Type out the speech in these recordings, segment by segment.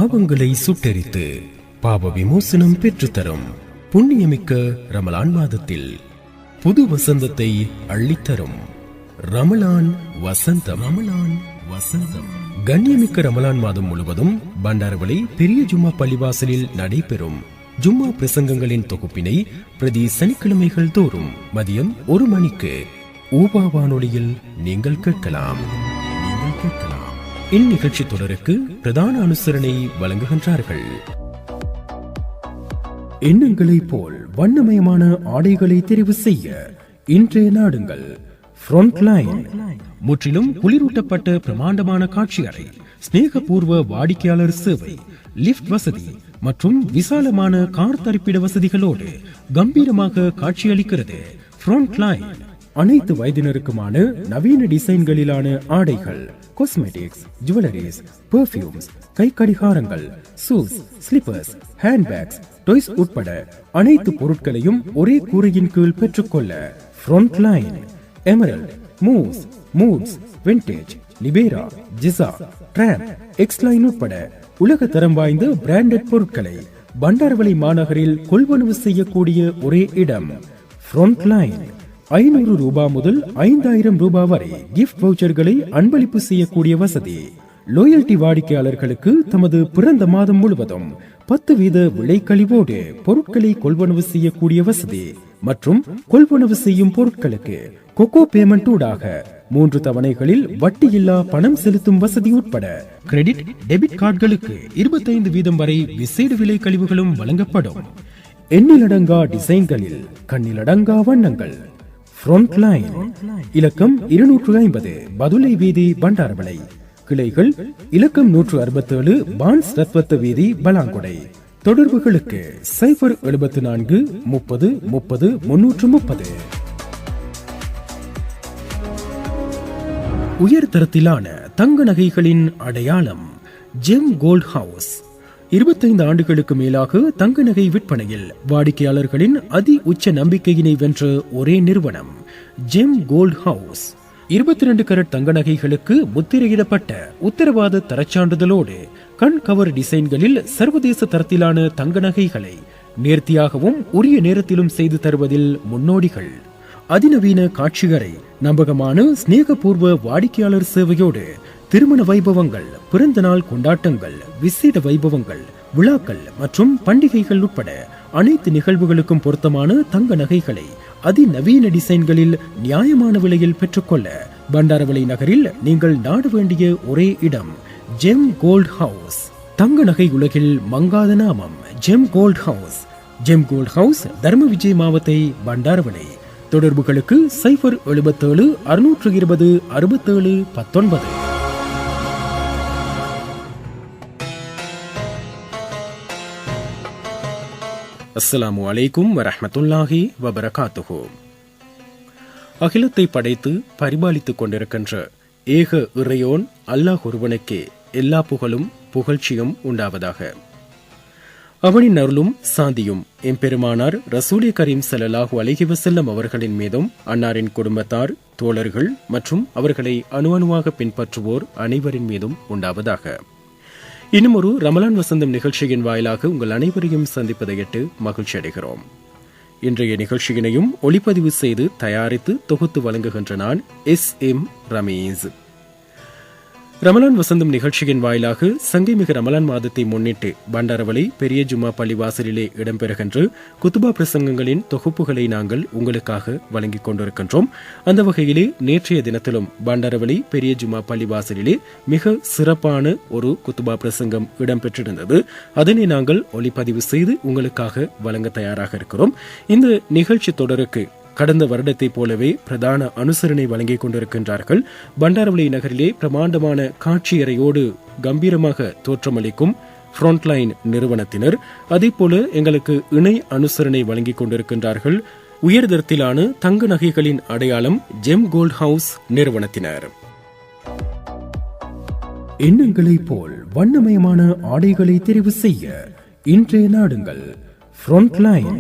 பாவங்களை சுட்டெரித்து பாவ விமோசனம் பெற்றுத்தரும் புண்ணியமிக்க ரமலான் மாதத்தில் புது வசந்தத்தை அள்ளித்தரும் ரமலான் வசந்தம். கண்ணியமிக்க ரமலான் மாதம் முழுவதும் பண்டாரவளை பெரிய ஜும்மா பள்ளிவாசலில் நடைபெறும் ஜும்மா பிரசங்கங்களின் தொகுப்பினை பிரதி சனிக்கிழமைகள் தோறும் மதியம் 1 மணிக்கு ஊபா வானொலியில் நீங்கள் கேட்கலாம். இந்நிகழ்ச்சி தொடருக்கு பிரதான அனுசரணை வழங்குகின்றார்கள். எண்ணங்களை போல் வண்ணமயமான ஆடைகளை தெரிவு செய்ய இன்றைய நாடுங்கள் ஃப்ரண்ட்லைன். முற்றிலும் குளிரூட்டப்பட்ட பிரமாண்டமான காட்சி அறை, ஸ்நேகபூர்வ வாடிக்கையாளர் சேவை, லிப்ட் வசதி மற்றும் விசாலமான கார் தரிப்பிட வசதிகளோடு கம்பீரமாக காட்சியளிக்கிறது ஃப்ரண்ட்லைன். அனைத்து வயதினருக்குமான நவீன டிசைன்களிலான ஆடைகள், காஸ்மெட்டிக்ஸ், ஜுவல்லரிஸ், பெர்ஃபியூம்ஸ், கை கடிகாரங்கள், ஷூஸ், ஸ்லிப்பர்ஸ், ஹேண்ட்பேக்ஸ், டாய்ஸ் உட்பட அனைத்து பொருட்களையும் ஒரே கூரையின் கீழ் பெற்றுக்கொள்ள Frontline. Emerald, Moods, Vintage, Libera, ஜிசா, ட்ராம், எக்ஸ்லைன் உட்பட உலக தரம் வாய்ந்த பிராண்டட் பொருட்களை பண்டாரவளை மாநகரில் கொள்வனவு செய்யக்கூடிய ஒரே இடம் ஃப்ரண்ட்லைன். 500 ரூபாய் முதல் 5000 ரூபாய் வரை கிஃப்ட் வவுச்சர்களை அன்பளிப்பு செய்யக்கூடிய வசதி. லோயல்டி வாடிக்கையாளர்களுக்கு தமது பிறந்த மாதம் முழுவதும் 10% விலை கழிவோடு பொருட்களை கொள்வனவு செய்யக்கூடிய வசதி மற்றும் கொள்வனவு செய்யும் பொருட்களுக்கு கொக்கோ பேமெண்ட் ஊடாக 3 தவணைகளில் வட்டியில்லா பணம் செலுத்தும் வசதி உட்பட கிரெடிட் டெபிட் கார்டுகளுக்கு 25% வரை விசேட விலை கழிவுகளும் வழங்கப்படும். எண்ணிலடங்கா டிசைன்களில் கண்ணிலடங்கா வண்ணங்கள். ஃப்ரண்ட்லைன். இலக்கம் 250 பதுளை வீதி பண்டாரவளை. கிளைகள் இலக்கம் 167 பான்ஸ் ரத்வத்த வீதி பலாங்குடை. தொடர்புகளுக்கு 074 30 30 330. உயர்தரத்திலான தங்க நகைகளின் அடையாளம் ஜெம் கோல்ட் ஹவுஸ். 25 ஆண்டுகளுக்கு மேலாக தங்க நகை விற்பனையில் வாடிக்கையாளர்களின் அதி உச்ச நம்பிக்கையினை வென்ற ஒரே நிறுவனம் ஜெம் கோல்ட் ஹவுஸ். 22 கரட் தங்க நகைகளுக்கு முத்திரையிடப்பட்ட உத்தரவாத தரச்சான்றிதழோடு கண் கவர் டிசைன்களில் சர்வதேச தரத்திலான தங்க நகைகளை நேர்த்தியாகவும் உரிய நேரத்திலும் செய்து தருவதில் முன்னோடிகள். அதிநவீன காட்சியறை, நம்பகமான ஸ்நேகபூர்வ வாடிக்கையாளர் சேவையோடு திருமண வைபவங்கள், பிறந்த நாள் கொண்டாட்டங்கள், விசேட வைபவங்கள், விழாக்கள் மற்றும் பண்டிகைகள் உட்பட அனைத்து நிகழ்வுகளுக்கும் பொருத்தமான தங்க நகைகளை அதிநவீன டிசைன்களில் நியாயமான விலையில் பெற்றுக்கொள்ள பண்டாரவளை நகரில் நீங்கள் நாட வேண்டிய ஒரே இடம் ஜெம் கோல்ட் ஹவுஸ். தங்க நகை உலகில் மங்காத நாமம் gem gold house. Gem gold house, Dharma Vijay மாவத்தை, பண்டாரவளை. தொடர்புகளுக்கு 077 620 67 19. அஸ்ஸலாமு அலைக்கும் வரஹ்மத்துல்லாஹி வபரகாத்துஹு. அகிலத்தை படைத்து பரிபாலித்துக் கொண்டிருக்கின்ற ஏக இறையோன் அல்லாஹ் ஒருவனுக்கே எல்லா புகழும் புகழ்ச்சியும் உண்டாவதாக. அவனின் அருளும் சாந்தியும் எம்பெருமானார் ரசூலே கரீம் ஸல்லல்லாஹு அலைஹி வஸல்லம் அவர்களின் மீதும், அன்னாரின் குடும்பத்தார், தோழர்கள் மற்றும் அவர்களை அணுஅணுவாக பின்பற்றுவோர் அனைவரின் மீதும் உண்டாவதாக. இன்னும் ஒரு ரமலான் வசந்தம் நிகழ்ச்சியின் வாயிலாக உங்கள் அனைவரையும் சந்திப்பதையிட்டு மகிழ்ச்சி அடைகிறோம். இன்றைய நிகழ்ச்சியினையும் ஒளிப்பதிவு செய்து தயாரித்து தொகுத்து வழங்குகின்ற நான் SM ரமீஸ். ரமலான் வசந்தம் நிகழ்ச்சியின் வாயிலாக சங்கைமிகு ரமலான் மாதத்தை முன்னிட்டு பண்டாரவளை பெரிய ஜும்மா பள்ளிவாசலிலே இடம்பெறுகின்ற குத்துபா பிரசங்கங்களின் தொகுப்புகளை நாங்கள் உங்களுக்காக வழங்கிக் கொண்டிருக்கின்றோம். அந்த வகையிலே நேற்றைய தினத்திலும் பண்டாரவளை பெரிய ஜும்மா பள்ளிவாசலிலே மிக சிறப்பான ஒரு குத்துபா பிரசங்கம் இடம்பெற்றிருந்தது. அதனை நாங்கள் ஒளிப்பதிவு செய்து உங்களுக்காக வழங்க தயாராக இருக்கிறோம். இந்த நிகழ்ச்சி தொடருக்கு கடந்த வருடத்தை போலவே பிரதான அனுசரணை வழங்கிக் கொண்டிருக்கின்றார்கள் பண்டாரவளை நகரிலே பிரமாண்டமான காட்சியறையோடு கம்பீரமாக தோற்றமளிக்கும் ஃப்ரண்ட்லைன் நிறுவனத்தினர். அதேபோல எங்களுக்கு இணை அனுசரணை வழங்கிக் கொண்டிருக்கின்றார்கள் உயர்தரத்திலான தங்க நகைகளின் அடையாளம் ஜெம் கோல்ட் ஹவுஸ் நிறுவனத்தினர். எண்ணங்களை போல் வண்ணமயமான ஆடைகளை தெரிவு செய்ய இன்றைய நாடுங்கள் ஃப்ரண்ட்லைன்.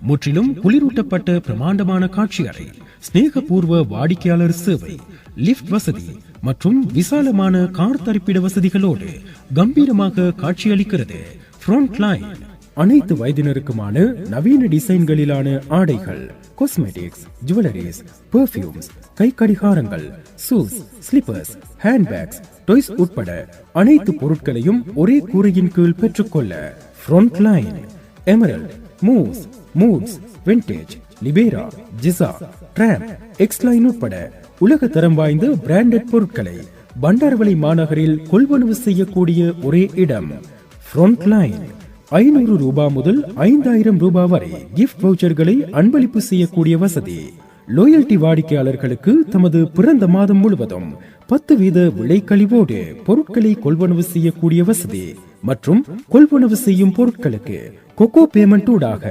முற்றிலும் குளிரூட்டப்பட்ட பிரமாண்டமான காட்சி அறை, ஸ்நேகபூர்வ வாடிக்கையாளர் சேவை, லிஃப்ட் வசதி மற்றும் விசாலமான கார் தரிப்பிட வசதிகளோடு கம்பீரமாக காட்சியளிக்கிறது ஃப்ரண்ட்லைன். அனைத்து வயதினருக்குமான நவீன டிசைன்களிலான ஆடைகள், காஸ்மெட்டிக்ஸ், ஜுவல்லரிஸ், பெர்ஃபியூம்ஸ், கை கடிகாரங்கள், ஷூஸ், ஸ்லிப்பர்ஸ், ஹேண்ட்பேக்ஸ், டாய்ஸ் உட்பட அனைத்து பொருட்களையும் ஒரே கூரையின் கீழ் பெற்றுக்கொள்ள Frontline. Emerald, Moose, Moods, Vintage, Libera, ஜிசா, டிராம், எக்ஸ்லைன் உட்பட உலக தரம் வாய்ந்த பிராண்டட் பொருட்களை பண்டாரவளை மாநகரில் கொள்வனவு செய்யக்கூடிய ஒரே இடம் ஃப்ரண்ட்லைன். 500 ரூபாய் முதல் 5000 ரூபாய் வரை கிஃப்ட் வவுச்சர்களை அன்பளிப்பு செய்யக்கூடிய வசதி. லோயல்டி வாடிக்கையாளர்களுக்கு தமது பிறந்த மாதம் முழுவதும் 10% விலை கழிவோடு பொருட்களை கொள்வனவு செய்யக்கூடிய வசதி மற்றும் கொள்வனவு செய்யும் பொருட்களுக்கு கொக்கோ பேமெண்ட் ஊடாக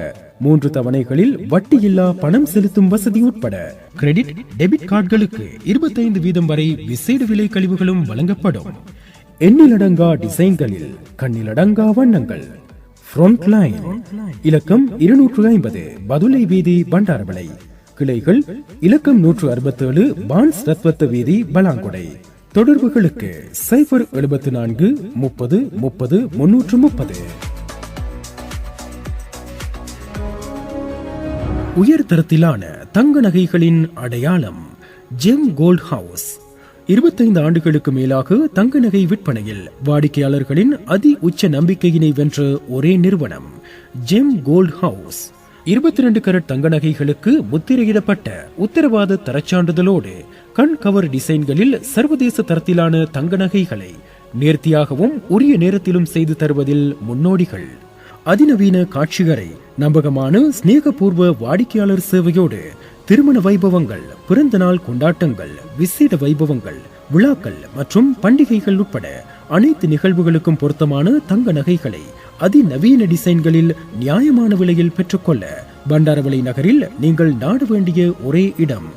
3 தவணைகளில் வட்டியில்லா பணம் செலுத்தும் வசதி உட்பட கிரெடிட், டெபிட் கார்டுகளுக்கு 25% வரை விசேட விலை கழிவுகளும் வழங்கப்படும். எண்ணிலடங்கா டிசைன்களில் கண்ணிலடங்கா வண்ணங்கள். ஃப்ரண்ட்லைன். இலக்கம் 250 பதுளை வீதி, பண்டாரவளை. கிளைகள் இலக்கம் 167 பான்ஸ் ரத்வத்த வீதி, பலாங்குடை. தொடர்புகளுக்கு 074 30 30 330. உயர்தரத்திலான தங்க நகைகளின் அடையாளம் ஜெம் கோல்ட் ஹவுஸ். 25 ஆண்டுகளுக்கு மேலாக தங்க நகை விற்பனையில் வாடிக்கையாளர்களின் அதி உச்ச நம்பிக்கையினை வென்ற ஒரே நிறுவனம் ஜெம் கோல்ட் ஹவுஸ். 22 கரட் தங்க நகைகளுக்கு முத்திரையிடப்பட்ட உத்தரவாத தரச்சான்றிதழோடு கண் கவர் டிசைன்களில் சர்வதேச தரத்திலான தங்க நகைகளை நேர்த்தியாகவும் உரிய நேரத்திலும் செய்து தருவதில் முன்னோடிகள். அதிநவீன காட்சியறை, நம்பகமான ஸ்நேகபூர்வ வாடிக்கையாளர் சேவையோடு திருமண வைபவங்கள், பிறந்த நாள் கொண்டாட்டங்கள், விசேட வைபவங்கள், விழாக்கள் மற்றும் பண்டிகைகள் உட்பட அனைத்து நிகழ்வுகளுக்கும் பொருத்தமான தங்க நகைகளை அதிநவீன டிசைன்களில் நியாயமான விலையில் பெற்றுக்கொள்ள பண்டாரவளை நகரில் நீங்கள் நாட வேண்டிய ஒரே இடம்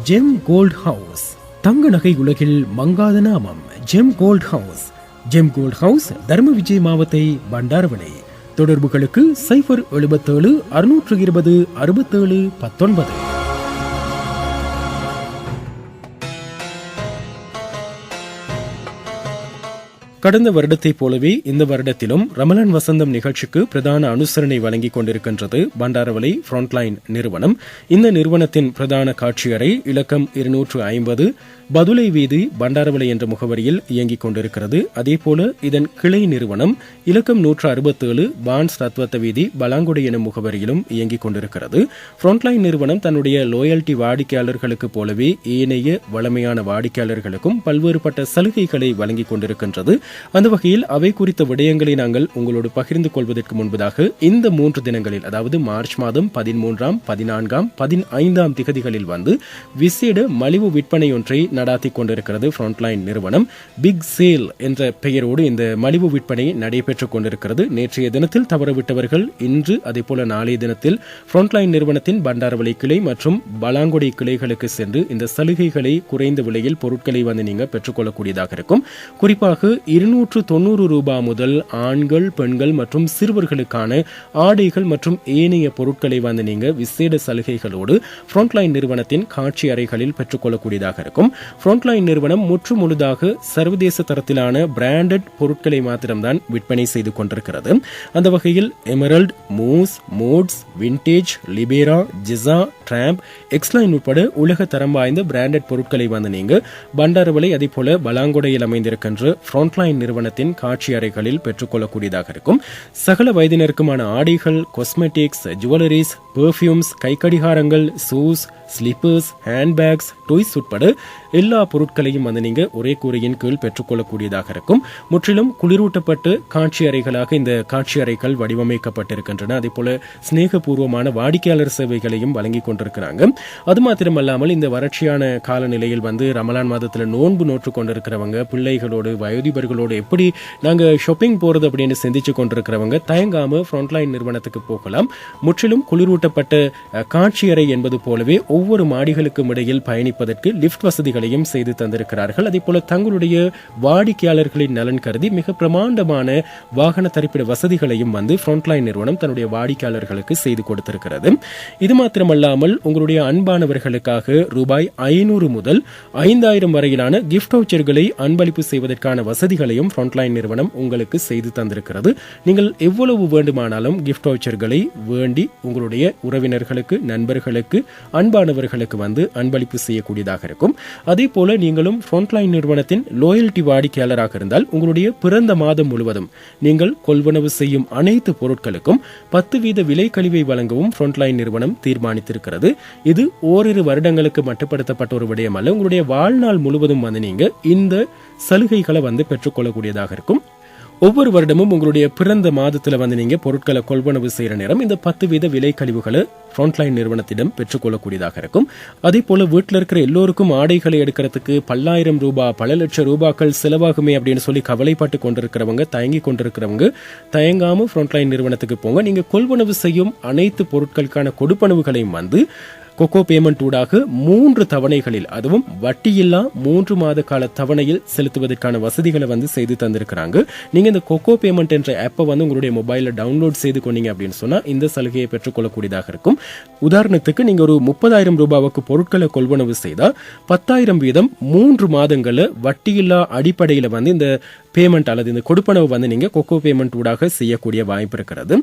ஜெம் கோல்ட் ஹவுஸ். தங்க நகை உலகில் மங்காத நாமம் gem gold house. Gem gold house, Dharma Vijay மாவத்தை, பண்டாரவளை. தொடர்புகளுக்கு 077 620 67 19. கடந்த வருடத்தைப் போலவே இந்த வருடத்திலும் ரமலான் வசந்தம் நிகழ்ச்சிக்கு பிரதான அனுசரணை வழங்கிக் கொண்டிருக்கின்றது பண்டாரவளை ஃப்ரண்ட்லைன் நிறுவனம். இந்த நிறுவனத்தின் பிரதான காட்சியறை இலக்கம் 250 பதுளை வீதி, பண்டாரவளை என்ற முகவரியில் இயங்கிக் கொண்டிருக்கிறது. அதேபோல இதன் கிளை நிறுவனம் இலக்கம் 167 பான்ஸ் ரத்வத்த வீதி, பலாங்குடை எனும் முகவரியிலும் இயங்கிக் கொண்டிருக்கிறது. ஃப்ரண்ட்லைன் நிறுவனம் தன்னுடைய லோயல்டி வாடிக்கையாளர்களுக்கு போலவே ஏனைய வளமையான வாடிக்கையாளர்களுக்கும் பல்வேறுபட்ட சலுகைகளை வழங்கிக் கொண்டிருக்கின்றது. அந்த வகையில் அவை குறித்த விடயங்களை நாங்கள் உங்களோடு பகிர்ந்து கொள்வதற்கு முன்பதாக இந்த 3 தினங்களில், அதாவது மார்ச் மாதம் 13, 14, 15 திகதிகளில் வந்து விசேட மலிவு விற்பனை ஒன்றை நடாத்தி கொண்டிருக்கிறது ஃப்ரண்ட்லைன் நிறுவனம். பிக் சேல் என்ற பெயரோடு இந்த மலிவு விற்பனை நடைபெற்றுக் கொண்டிருக்கிறது. நேற்றைய தினத்தில் தவறவிட்டவர்கள் இன்று, அதேபோல நாளைய தினத்தில் ஃப்ரண்ட்லைன் நிறுவனத்தின் பண்டாரவளை கிளை மற்றும் பலாங்குடை கிளைகளுக்கு சென்று இந்த சலுகைகளை குறைந்த விலையில் பொருட்களை வந்து நீங்க பெற்றுக்கொள்ளக்கூடியதாக இருக்கும். குறிப்பாக 290 ரூபாய் முதல் ஆண்கள், பெண்கள் மற்றும் சிறுவர்களுக்கான ஆடைகள் மற்றும் ஏனைய பொருட்களை வந்து நீங்க விசேட சலுகைகளோடு ஃப்ரண்ட்லைன் நிறுவனத்தின் காட்சி அறைகளில் பெற்றுக்கொள்ளக்கூடியதாக இருக்கும். ஃப்ரண்ட்லைன் நிறுவனம் முற்று முழுதாக சர்வதேச தரத்திலான பிராண்டட் பொருட்களை மாத்திரம்தான் விற்பனை செய்து கொண்டிருக்கிறது. அந்த வகையில் emerald, Moose, Moods, Vintage, Libera, ஜிசா, டிராம்ப், எக்ஸ்லைன் உட்பட உலக தரம் வாய்ந்த பிராண்டட் பொருட்களை வந்து நீங்க பண்டாரவளை அதேபோல பலாங்குடையில் அமைந்திருக்கின்ற ஃப்ரண்ட்லைன் நிறுவனத்தின் காட்சி அறைகளில் பெற்றுக்கொள்ளக்கூடியதாக இருக்கும். சகல வயதினருக்குமான ஆடைகள், காஸ்மெட்டிக்ஸ், ஜுவல்லரிஸ், பெர்ஃபியூம்ஸ், கைக்கடிகாரங்கள், ஷூஸ், ஸ்லிப்பர்ஸ், ஹேண்ட்பேக்ஸ், டாய்ஸ் உட்பட எல்லா பொருட்களையும் வந்து நீங்க ஒரே கூரையின் கீழ் பெற்றுக்கொள்ளக்கூடியதாக இருக்கும். முற்றிலும் குளிரூட்டப்பட்டு காட்சி அறைகளாக இந்த காட்சி அறைகள் வடிவமைக்கப்பட்டிருக்கின்றன. அதேபோல ஸ்நேகபூர்வமான வாடிக்கையாளர் சேவைகளையும் வழங்கிக் கொண்டிருக்கிறாங்க. அது மாத்திரமல்லாமல் இந்த வறட்சியான காலநிலையில் வந்து ரமலான் மாதத்தில் நோன்பு நோற்று கொண்டிருக்கிறவங்க, பிள்ளைகளோடு வயோதிபர்களோடு எப்படி நாங்க ஷாப்பிங் போறது அப்படின்னு சிந்திச்சு கொண்டிருக்கிறவங்க தயங்காம ஃப்ரண்ட்லைன் நிறுவனத்துக்கு போகலாம். முற்றிலும் குளிரூட்டப்பட்ட காட்சி அறை என்பது போலவே ஒவ்வொரு மாடிகளுக்கும் இடையில் பயணிப்பதற்கு லிப்ட் வசதிகளையும் செய்து தந்திருக்கிறார்கள். அதே போல தங்களுடைய வாடிக்கையாளர்களின் நலன் கருதி மிக பிரமாண்டமான வாகன தரிப்பிட வசதிகளையும் வந்து ஃப்ரண்ட்லைன் நிறுவனம் தன்னுடைய வாடிக்கையாளர்களுக்கு செய்து கொடுத்திருக்கிறது. இது மாத்திரமல்லாமல் உங்களுடைய அன்பானவர்களுக்காக ரூபாய் 500 முதல் 5000 வரையிலான கிஃப்ட் வவுச்சர்களை அன்பளிப்பு செய்வதற்கான வசதிகளையும் ஃப்ரண்ட்லைன் நிறுவனம் உங்களுக்கு செய்து தந்திருக்கிறது. நீங்கள் எவ்வளவு வேண்டுமானாலும் கிஃப்ட் வவுச்சர்களை வேண்டி உங்களுடைய உறவினர்களுக்கு, நண்பர்களுக்கு, அன்பானவர்களுக்கு வந்து அன்பளிப்பு செய்யக்கூடியதாக இருக்கும். அதே போல நீங்களும் ஃப்ரண்ட்லைன் நிறுவனத்தின் லோயல்டி வாடிக்கையாளராக இருந்தால் உங்களுடைய பிறந்த மாதம் முழுவதும் நீங்கள் கொள்வனவு செய்யும் அனைத்து பொருட்களுக்கும் 10% விலை கழிவை வழங்கவும் ஃப்ரண்ட்லைன் நிறுவனம் தீர்மானித்திருக்கிறது. இது ஓரிரு வருடங்களுக்கு மட்டுப்படுத்தப்பட்ட ஒரு விடயம் அல்ல. உங்களுடைய வாழ்நாள் முழுவதும் வந்து நீங்க இந்த சலுகைகளை வந்து பெற்றுக்கொள்ளக்கூடியதாக இருக்கும். ஒவ்வொரு வருடமும் உங்களுடைய பிறந்த மாதத்துல வந்து நீங்க பொருட்களை கொள்வனவு செய்யற நேரம் இந்த 10% விலை கழிவுகளை ஃப்ரண்ட்லைன் நிறுவனத்திடம் பெற்றுக்கொள்ளக்கூடியதாக இருக்கும். அதே போல வீட்டில் இருக்கிற எல்லோருக்கும் ஆடைகளை எடுக்கிறதுக்கு பல்லாயிரம் ரூபாய், பல லட்சம் ரூபாய்கள் செலவாகுமே அப்படின்னு சொல்லி கவலைப்பட்டு கொண்டிருக்கிறவங்க, தயங்கி கொண்டிருக்கிறவங்க தயங்காம ஃப்ரண்ட்லைன் நிறுவனத்துக்கு போங்க. நீங்க கொள்வனவு செய்யும் அனைத்து பொருட்களுக்கான கொடுப்பனவுகளையும் வந்து கொக்கோ பேமெண்ட் ஊடாக 3 தவணைகளில், அதுவும் வட்டியில்லா 3 மாத கால தவணையில் செலுத்துவதற்கான வசதிகளை வந்து செய்து தந்திருக்கிறாங்க. நீங்க இந்த கொக்கோ பேமெண்ட் என்ற ஆப்பை வந்து உங்களுடைய மொபைல்ல டவுன்லோட் செய்து கொண்டீங்க அப்படின்னு சொன்னா இந்த சலுகையை பெற்றுக்கொள்ளக்கூடியதாக இருக்கும். உதாரணத்துக்கு நீங்க ஒரு 30,000 ரூபாய்க்கு பொருட்களை கொள்வனவு செய்தா 10,000 வீதம் 3 மாதங்கள்ல வட்டியில்லா அடிப்படையில வந்து இந்த பேமெண்ட் அல்லது இந்த கொடுப்பனவு வந்து நீங்க கொக்கோ பேமெண்ட் ஊடாக செய்யக்கூடிய வாய்ப்பு இருக்கிறது.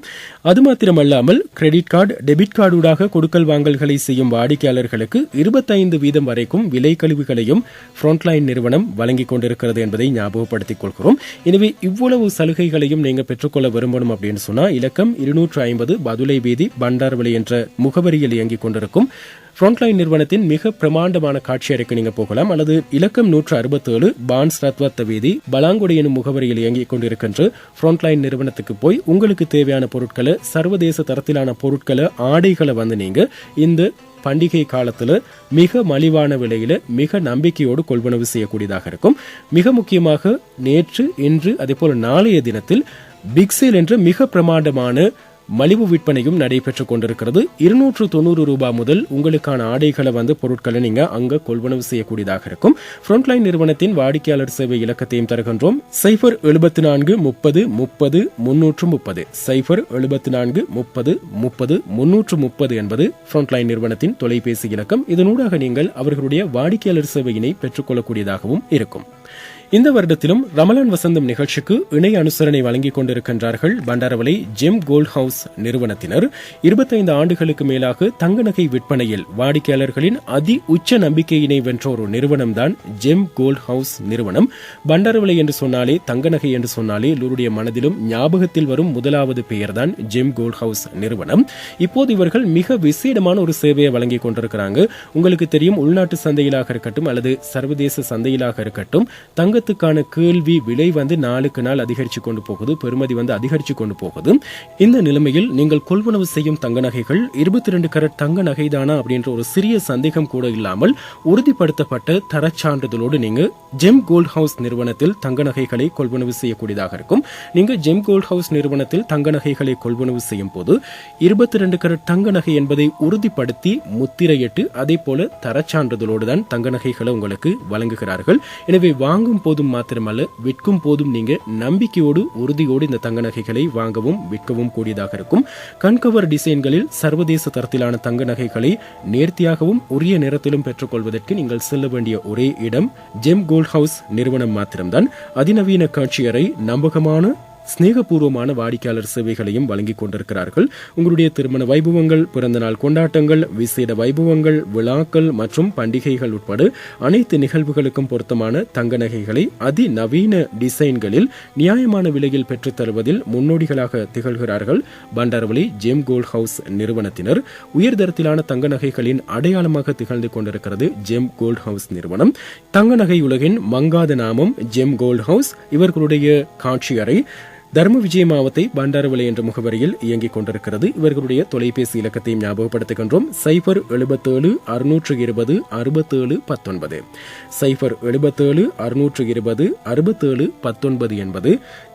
அது மாத்திரமல்லாமல் கிரெடிட் கார்டு, டெபிட் கார்டு ஊடாக கொடுக்கல் வாங்கல்களை செய்யும் வாடிக்கையாளர்களுக்கு 25% வரைக்கும் விலை கழிவுகளையும் ஃப்ரண்ட்லைன் நிறுவனம் வழங்கிக் கொண்டிருக்கிறது என்பதை ஞாபகப்படுத்திக் கொள்கிறோம். எனவே இவ்வளவு சலுகைகளையும் நீங்க பெற்றுக்கொள்ள விரும்பணும் அப்படின்னு சொன்னா இலக்கம் 250 பதுளை வீதி, பண்டார்வளி என்ற முகவரியில் இயங்கிக் கொண்டிருக்கும் ஃப்ரண்ட்லைன் நிறுவனத்தின் மிக பிரமாண்டமான காட்சி அறைக்கு நீங்க போகலாம். அல்லது இலக்கம் 167 பான்ஸ் ரத்வத்த வீதி, பலாங்குடி எனும் முகவரியில் இயங்கிக் கொண்டிருக்கின்ற ஃப்ரண்ட்லைன் நிறுவனத்துக்கு போய் உங்களுக்கு தேவையான பொருட்களை, சர்வதேச தரத்திலான பொருட்களை, ஆடைகளை வந்து நீங்க இந்த பண்டிகை காலத்துல மிக மலிவான விலையில மிக நம்பிக்கையோடு கொள்வனவு செய்யக்கூடியதாக இருக்கும். மிக முக்கியமாக நேற்று, இன்று, அதே போல நாளைய தினத்தில் பிக் சேல் என்ற மிக பிரமாண்டமான மலிவு விற்பனையும் நடைபெற்றுக் கொண்டிருக்கிறது. 290 ரூபாய் முதல் உங்களுக்கான ஆடைகளை வந்து பொருட்களை நீங்க அங்க கொள்வனவு செய்யக்கூடியதாக இருக்கும். ஃப்ரண்ட்லைன் நிறுவனத்தின் வாடிக்கையாளர் சேவை இலக்கத்தையும் தருகின்றோம். 074 30 30 330 074 30 30 330 என்பது ஃப்ரண்ட்லைன் நிறுவனத்தின் தொலைபேசி இலக்கம். இதனூடாக நீங்கள் அவர்களுடைய வாடிக்கையாளர் சேவையினை பெற்றுக்கொள்ளக்கூடியதாகவும் இருக்கும். இந்த வருடத்திலும் ரமலான் வசந்தம் நிகழ்ச்சிக்கு இணை அனுசரணை வழங்கிக் கொண்டிருக்கின்றார்கள் பண்டாரவளை ஜெம் கோல்ட் ஹவுஸ் நிறுவனத்தினர். 25 ஆண்டுகளுக்கு மேலாக தங்க நகை விற்பனையில் வாடிக்கையாளர்களின் அதி உச்ச நம்பிக்கையினை வென்ற ஒரு நிறுவனம் தான் ஜெம் கோல்ட் ஹவுஸ் நிறுவனம். பண்டாரவளை என்று சொன்னாலே, தங்க நகை என்று சொன்னாலே எல்லோருடைய மனதிலும் ஞாபகத்தில் வரும் முதலாவது பெயர் தான் ஜெம் கோல்ட் ஹவுஸ் நிறுவனம். இப்போது இவர்கள் மிக விசேடமான ஒரு சேவையை வழங்கிக் கொண்டிருக்கிறாங்க. உங்களுக்கு தெரியும், உள்நாட்டு சந்தையிலாக இருக்கட்டும் அல்லது சர்வதேச சந்தையிலாக இருக்கட்டும், தங்கத்துக்கான கேள்வி விலை வந்து நாளுக்கு நாள் அதிகரிச்சு கொண்டு போகுது, பெறுமதி வந்து அதிகரிச்சு கொண்டு போகுது. இந்த நிலைமையில் நீங்கள் கொள்வனவு செய்யும் தங்க நகைகள் 22 கரட் தங்க நகைதானா அப்படின்ற ஒரு சிறிய சந்தேகம் கூட இல்லாமல் உறுதிப்படுத்தப்பட்ட தரச்சான்றிதழோடு நீங்க ஜெம் கோல்ட் ஹவுஸ் நிறுவனத்தில் தங்க நகைகளை கொள்வனவு செய்யக்கூடியதாக இருக்கும். நீங்க ஜெம் கோல்ட் ஹவுஸ் நிறுவனத்தில் தங்க நகைகளை கொள்வனவு செய்யும் போது 22 கரட் தங்க நகை என்பதை உறுதிப்படுத்தி முத்திரையிட்டு அதே போல தரச்சான்றிதழோடு தான் தங்க நகைகளை உங்களுக்கு வழங்குகிறார்கள். எனவே வாங்கும் போதும் மாத்திரமல்ல, விற்கும் போதும் நீங்க நம்பிக்கையோடு, உறுதியோடு இந்த தங்க நகைகளை வாங்கவும் விற்கவும் கூடியதாக இருக்கும். கண்கவர் டிசைன்களில் சர்வதேச தரத்திலான தங்க நகைகளை நேர்த்தியாகவும் உரிய நேரத்திலும் பெற்றுக்கொள்வதற்கு நீங்கள் செல்ல வேண்டிய ஒரே இடம் ஜெம் கோல்ட் ஹவுஸ் நிறுவனம் மாத்திரம்தான். அதிநவீன காட்சியறை, நம்பகமான ஸ்நேகபூர்வமான வாடிக்கையாளர் சேவைகளையும் வழங்கிக் கொண்டிருக்கிறார்கள். உங்களுடைய திருமண வைபவங்கள், பிறந்தநாள் கொண்டாட்டங்கள், விசேட வைபவங்கள், விழாக்கள் மற்றும் பண்டிகைகள் உட்பட அனைத்து நிகழ்வுகளுக்கும் பொருத்தமான தங்க நகைகளை அதிநவீன டிசைன்களில் நியாயமான விலையில் பெற்றுத் தருவதில் முன்னோடிகளாக திகழ்கிறார்கள் பண்டாரவளை ஜெம் கோல்ட் ஹவுஸ் நிறுவனத்தினர். உயர்தரத்திலான தங்க நகைகளின் அடையாளமாக திகழ்ந்து கொண்டிருக்கிறது ஜெம் கோல்ட் ஹவுஸ் நிறுவனம். தங்க நகை உலகின் மங்காத நாமம் ஜெம் கோல்ட் ஹவுஸ். இவர்களுடைய காட்சி அறை தர்ம விஜய மாவத்தை பண்டாரவளை என்ற முகவரியில் இயங்கிக் கொண்டிருக்கிறது. இவர்களுடைய தொலைபேசி இலக்கத்தையும் ஞாபகப்படுத்துகின்றோம். 077 620 67 19 077 620 67 19 என்பது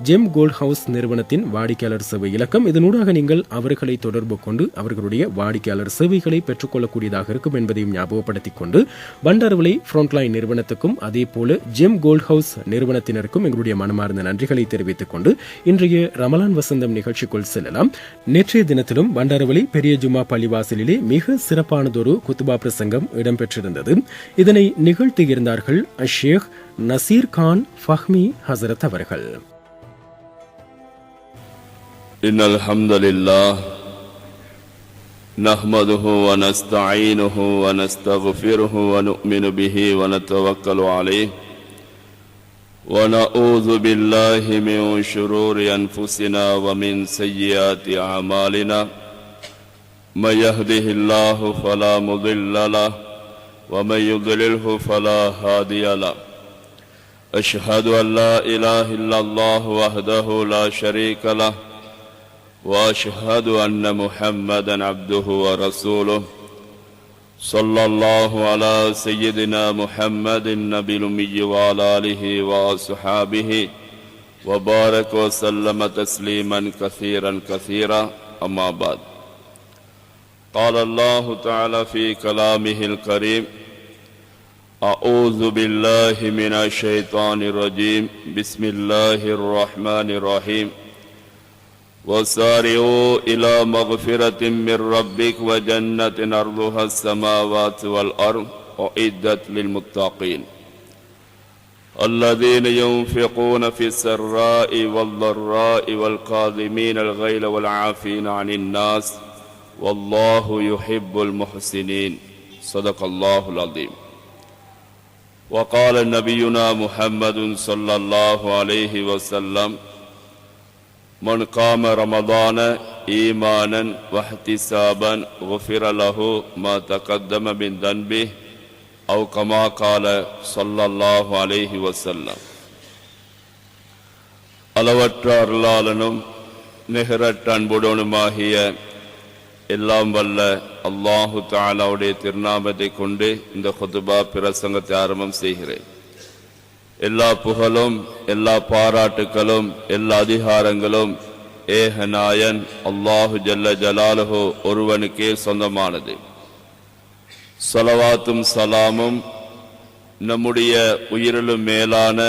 ஜெம் கோல்ட் ஹவுஸ் நிறுவனத்தின் வாடிக்கையாளர் சேவை இலக்கம். இதனூடாக நீங்கள் அவர்களை தொடர்பு கொண்டு அவர்களுடைய வாடிக்கையாளர் சேவைகளை பெற்றுக் கொள்ளக்கூடியதாக இருக்கும் என்பதையும் ஞாபகப்படுத்திக் கொண்டு பண்டாரவளை ஃப்ரண்ட்லைன் நிறுவனத்துக்கும் அதேபோல ஜெம் கோல்ட் ஹவுஸ் நிறுவனத்தினருக்கும் எங்களுடைய மனமார்ந்த நன்றிகளை தெரிவித்துக் கொண்டு இன்றைய ரமலான் வசந்தம் நிகழ்ச்சிக்குள் செல்லலாம். நேற்றைய தினத்திலும் பண்டாரவளை பெரிய ஜுமா பள்ளிவாசலிலே மிக சிறப்பானதொரு குத்துபா பிரசங்கம் இடம்பெற்றிருந்தது. இதனை நிகழ்த்தியிருந்தார்கள் ஷேக் நசீர் கான் ஃபஹ்மி ஹசரத் அவர்கள். இன்னல் ஹம்துலில்லாஹ் நஹ்மதுஹு வ நஸ்தஈனுஹு வ நஸ்தக்ஃபிருஹு வ நு'மினு பிஹி வ நதவக்கலு அலைஹி ونعوذ بالله من شرور أنفسنا ومن سيئات أعمالنا من يهده الله فلا مضل له ومن يضلله فلا هادي له أشهد أن لا إله إلا الله وحده لا شريك له وأشهد أن محمدا عبده ورسوله صلى الله على سيدنا محمد النبي الأمي وعلى آله وصحابه وبارك وسلم تسليما كثيرا كثيرا أما بعد قال الله تعالى في كلامه الكريم أعوذ بالله من الشيطان الرجيم بسم الله الرحمن الرحيم وسارعوا إلى مغفرة من ربك وجنة أرضها السماوات والأرض أعدت للمتقين الذين ينفقون في السراء والضراء والكاظمين الغيظ والعافين عن الناس والله يحب المحسنين صدق الله العظيم. وقال نبينا محمد صلى الله عليه وسلم من قام رمضان إيمانا واحتسابا غفر له ما تقدم من ذنبه أو كما قال صلى الله عليه وسلم. அளவற்ற அருளாளனும் நிகரற்ற அன்புடனுமாகிய எல்லாம் வல்ல அல்லாஹு தஆலாவுடைய திருநாமத்தை கொண்டு இந்த குதுபா பிரசங்கத்தை ஆரம்பம் செய்கிறேன். எல்லா புகழும் எல்லா பாராட்டுக்களும் எல்லா அதிகாரங்களும் ஏகநாயன் அல்லாஹு ஜல்ல ஜலாலுஹு ஒருவனுக்கே சொந்தமானது. ஸலவாத்தும் சலாமும் நம்முடைய உயிரிலும் மேலான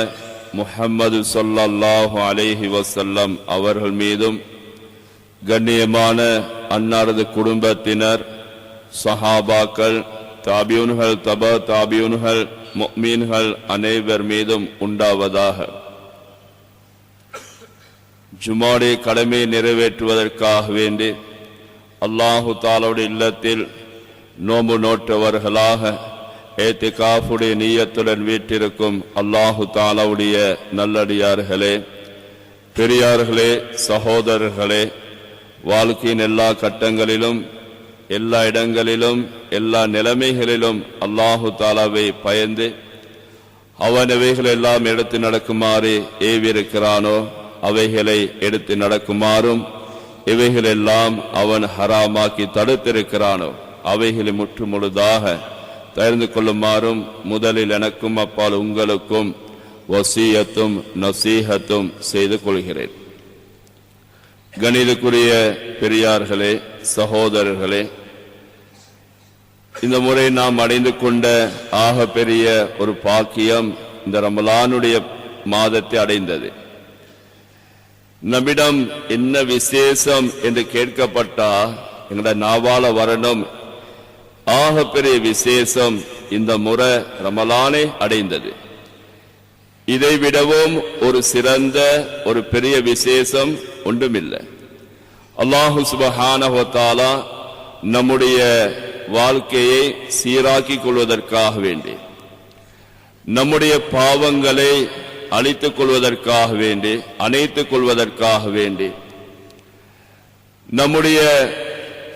முஹம்மது ஸல்லல்லாஹு அலைஹி வஸல்லம் அவர்கள் மீதும் கண்ணியமான அன்னாரது குடும்பத்தினர் சஹாபாக்கள் தாபியூன்கள் தபா தாபியூன்கள் முஃமின்கள் அனைவர் மீதும் உண்டாவதாக. ஜுமாடைய கடமை நிறைவேற்றுவதற்காக வேண்டி அல்லாஹு தஆலாவுடைய இல்லத்தில் நோன்பு நோற்றவர்களாக ஏத்திகாஃபுடைய நியத்துடன் வீட்டிருக்கும் அல்லாஹு தஆலாவுடைய நல்லடியார்களே, பெரியார்களே, சகோதரர்களே, வாழ்க்கையின் எல்லா கட்டங்களிலும் எல்லா இடங்களிலும் எல்லா நிலைமைகளிலும் அல்லாஹு தஆலாவை பயந்து அவன் அவைகள் எல்லாம் எடுத்து நடக்குமாறு ஏவிருக்கிறானோ அவைகளை எடுத்து நடக்குமாறும் இவைகளெல்லாம் அவன் ஹராமாக்கி தடுத்திருக்கிறானோ அவைகளை முற்று முழுதாக தெரிந்து கொள்ளுமாறும் முதலில் எனக்கும் அப்பால் உங்களுக்கும் வசியத்தும் நசீஹத்தும் செய்து கொள்கிறேன். கணிதக்குரிய பெரியார்களே, சகோதரர்களே, இந்த முறை நாம் அடைந்து கொண்ட ஆக பெரிய ஒரு பாக்கியம் இந்த ரமலானுடைய மாதத்தை அடைந்தது. நம்மிடம் என்ன விசேஷம் என்று கேட்கப்பட்டா எங்களோட நாவால வரணும். ஆக பெரிய விசேஷம் இந்த முறை ரமலானை அடைந்தது. இதை விடவும் ஒரு சிறந்த ஒரு பெரிய விசேஷம் ஒன்றுமில்லை. அல்லாஹு சுப்ஹானஹு வ தஆலா நம்முடைய வாழ்க்கையை சீராக்கிக் கொள்வதற்காக வேண்டி, நம்முடைய பாவங்களை அழித்துக் கொள்வதற்காக வேண்டி, அணைத்துக் கொள்வதற்காக வேண்டி, நம்முடைய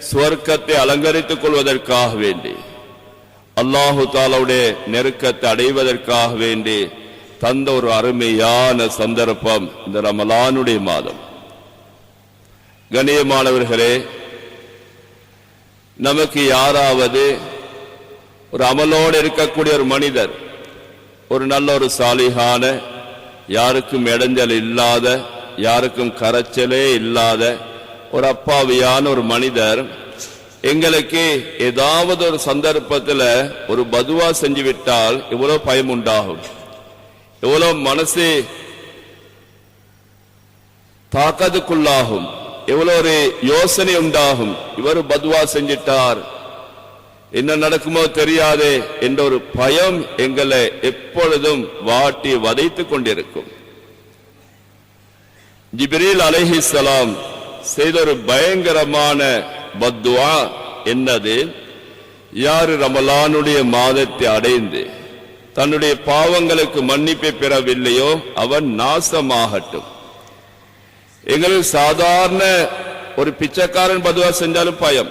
சுவர்க்கத்தை அலங்கரித்துக் கொள்வதற்காக வேண்டி, அல்லாஹு தஆலாவுடைய நெருக்கத்தை அடைவதற்காக வேண்டி தந்த ஒரு அருமையான சந்தர்ப்பம் இந்த ரமலானுடைய மாதம். கண்ணியமானவர்களே, நமக்கு யாராவது ஒரு அமலோடு இருக்கக்கூடிய ஒரு மனிதர், ஒரு நல்ல ஒரு சாலிகான, யாருக்கும் இடைஞ்சல் இல்லாத, யாருக்கும் கரைச்சலே இல்லாத ஒரு அப்பாவியான ஒரு மனிதர் எங்களுக்கு ஏதாவது ஒரு சந்தர்ப்பத்தில் ஒரு பதுவா செஞ்சு விட்டால் எவ்வளவு பயம் உண்டாகும், எவ்வளவு மனசு தாக்கத்துக்குள்ளாகும், எவ்வளவு ஒரு யோசனை உண்டாகும். இவர் பதுவா செஞ்சிட்டார், என்ன நடக்குமோ தெரியாதே என்ற ஒரு பயம் எங்களை எப்பொழுதும் வாட்டி வதைத்துக் கொண்டிருக்கும். ஜிப்ரீல் அலைஹிஸ்ஸலாம் செய்த ஒரு பயங்கரமான பத்துவா என்னது? யாரு ரமலானுடைய மாதத்தை அடைந்து தன்னுடைய பாவங்களுக்கு மன்னிப்பை பெறவில்லையோ அவன் நாசமாகட்டும். எங்களுக்கு சாதாரண ஒரு பிச்சைக்காரன் பதுவா செஞ்சாலும் பயம்,